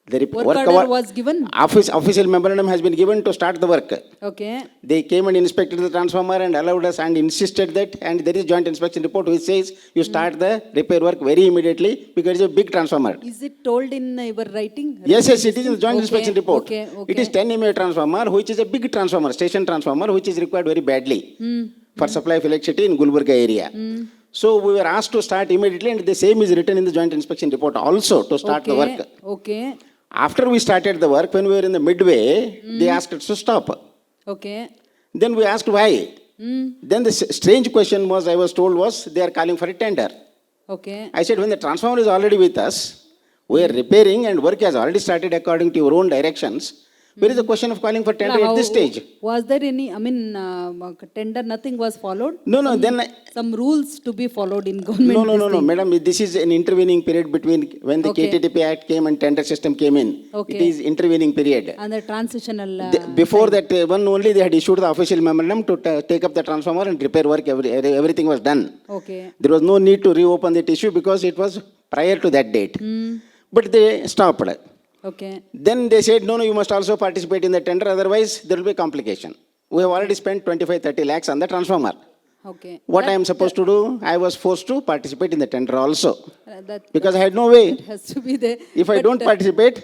The Work order was given. Official memorandum has been given to start the work. Okay. They came and inspected the transformer and allowed us and insisted that, and there is joint inspection report which says you start the repair work very immediately because it's a big transformer. Is it told in your writing? Yes, it is in the joint Okay, inspection report. okay, It is 10 MVA transformer, which is a big transformer, station transformer, which is required very badly for supply of electricity in Gulbarga area. So we were asked to start immediately, and the same is written in the joint inspection report also to start the work. Okay. After we started the work, when we were in the midway, they asked us to stop. Okay. Then we asked why. Then the strange question was, I was told, was they are calling for a tender. Okay. I said, when the transformer is already with us, we are repairing and work has already started according to your own directions. Where is the question of calling for tender at this stage? Was there any, tender, nothing was followed? No, then Some rules to be followed in government. No, madam, this is an intervening period between when the Okay. KTTP Act came and tender system came in. Okay. It is intervening period. And the transitional. Before that one only they had issued the official memorandum to take up the transformer and repair work, everything was done. Okay. There was no need to reopen that issue because it was prior to that date. but they stopped. Okay. Then they said, no, you must also participate in the tender, otherwise there will be complication. We have already spent 25-30 lakhs on the transformer. Okay. What I am supposed to do, I was forced to participate in the tender also. Because I that had no way. has to be there. If I don't participate,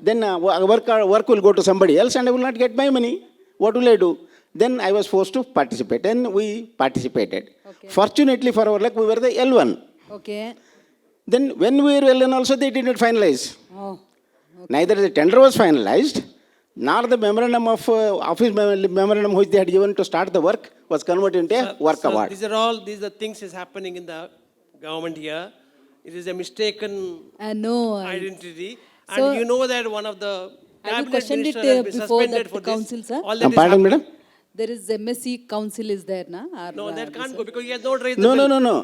then work will go to somebody else and I will not get my money. What will I do? Then I was forced to participate and we participated. Okay. Fortunately for our luck, we were the L1. Okay. Then when we were L1 also, they did not finalize. Oh. Neither the tender was finalized, nor the memorandum of office memorandum which they had given to start the work was converted into a work award. These are things is happening in the government here. It is a mistaken No. identity. So- And you know that one of the Have you cabinet questioned minister it has been before suspended that for council, this. sir? All that is Pardon, happening. madam? There is MSC council is there, na? Or, No, that this can't one? go because he has not raised the No, bill. no.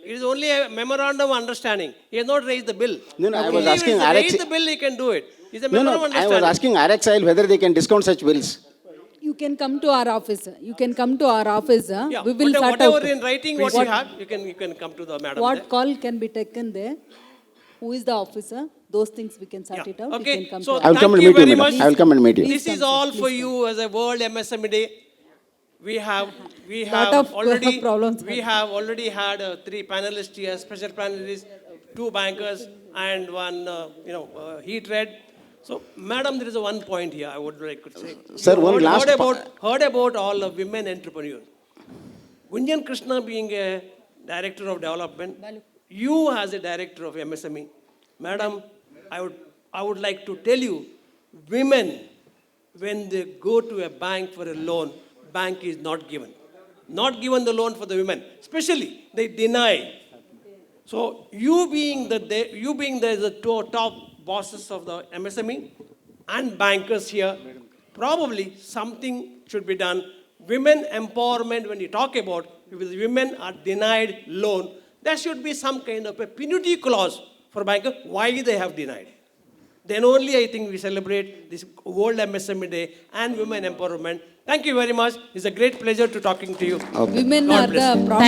It is only a memorandum of understanding. He has not raised the bill. No, I was Only asking if he raised RX. the bill, he can do it. It's a No, memorandum of I was understanding. asking RXIL whether they can discount such bills. You can come to our office. You can come to our office. Yeah, We will sort whatever out. in writing, what you have, you can come to the madam. What there. call can be taken there? Who is the officer? Those things we can sort Yeah. it out. You Okay, can come so to I will our come thank and you meet you, very madam. much. I will come and meet you. Please This is come, sir. all Please for come. you as a World MSME Day. We have of already problems. we have already had 3 panelists here, special panelists, 2 bankers, and one heat red. So, madam, there is one point here I would like to say. Sir, You one heard, last heard about all the women entrepreneurs. Gunjan Krishna being a director of development, you as a director of MSME, madam, I would like to tell you, women, when they go to a bank for a loan, bank is not given. Not given the loan for the women. Especially, they deny. So you being the top bosses of the MSME and bankers here, probably something should be done. Women empowerment, when you talk about, if the women are denied loan, there should be some kind of a penalty clause for bankers, why they have denied. Then only I think we celebrate this World MSME Day and women empowerment. Thank you very much. It's a great pleasure to talking to you. Women God are bless the you. prompt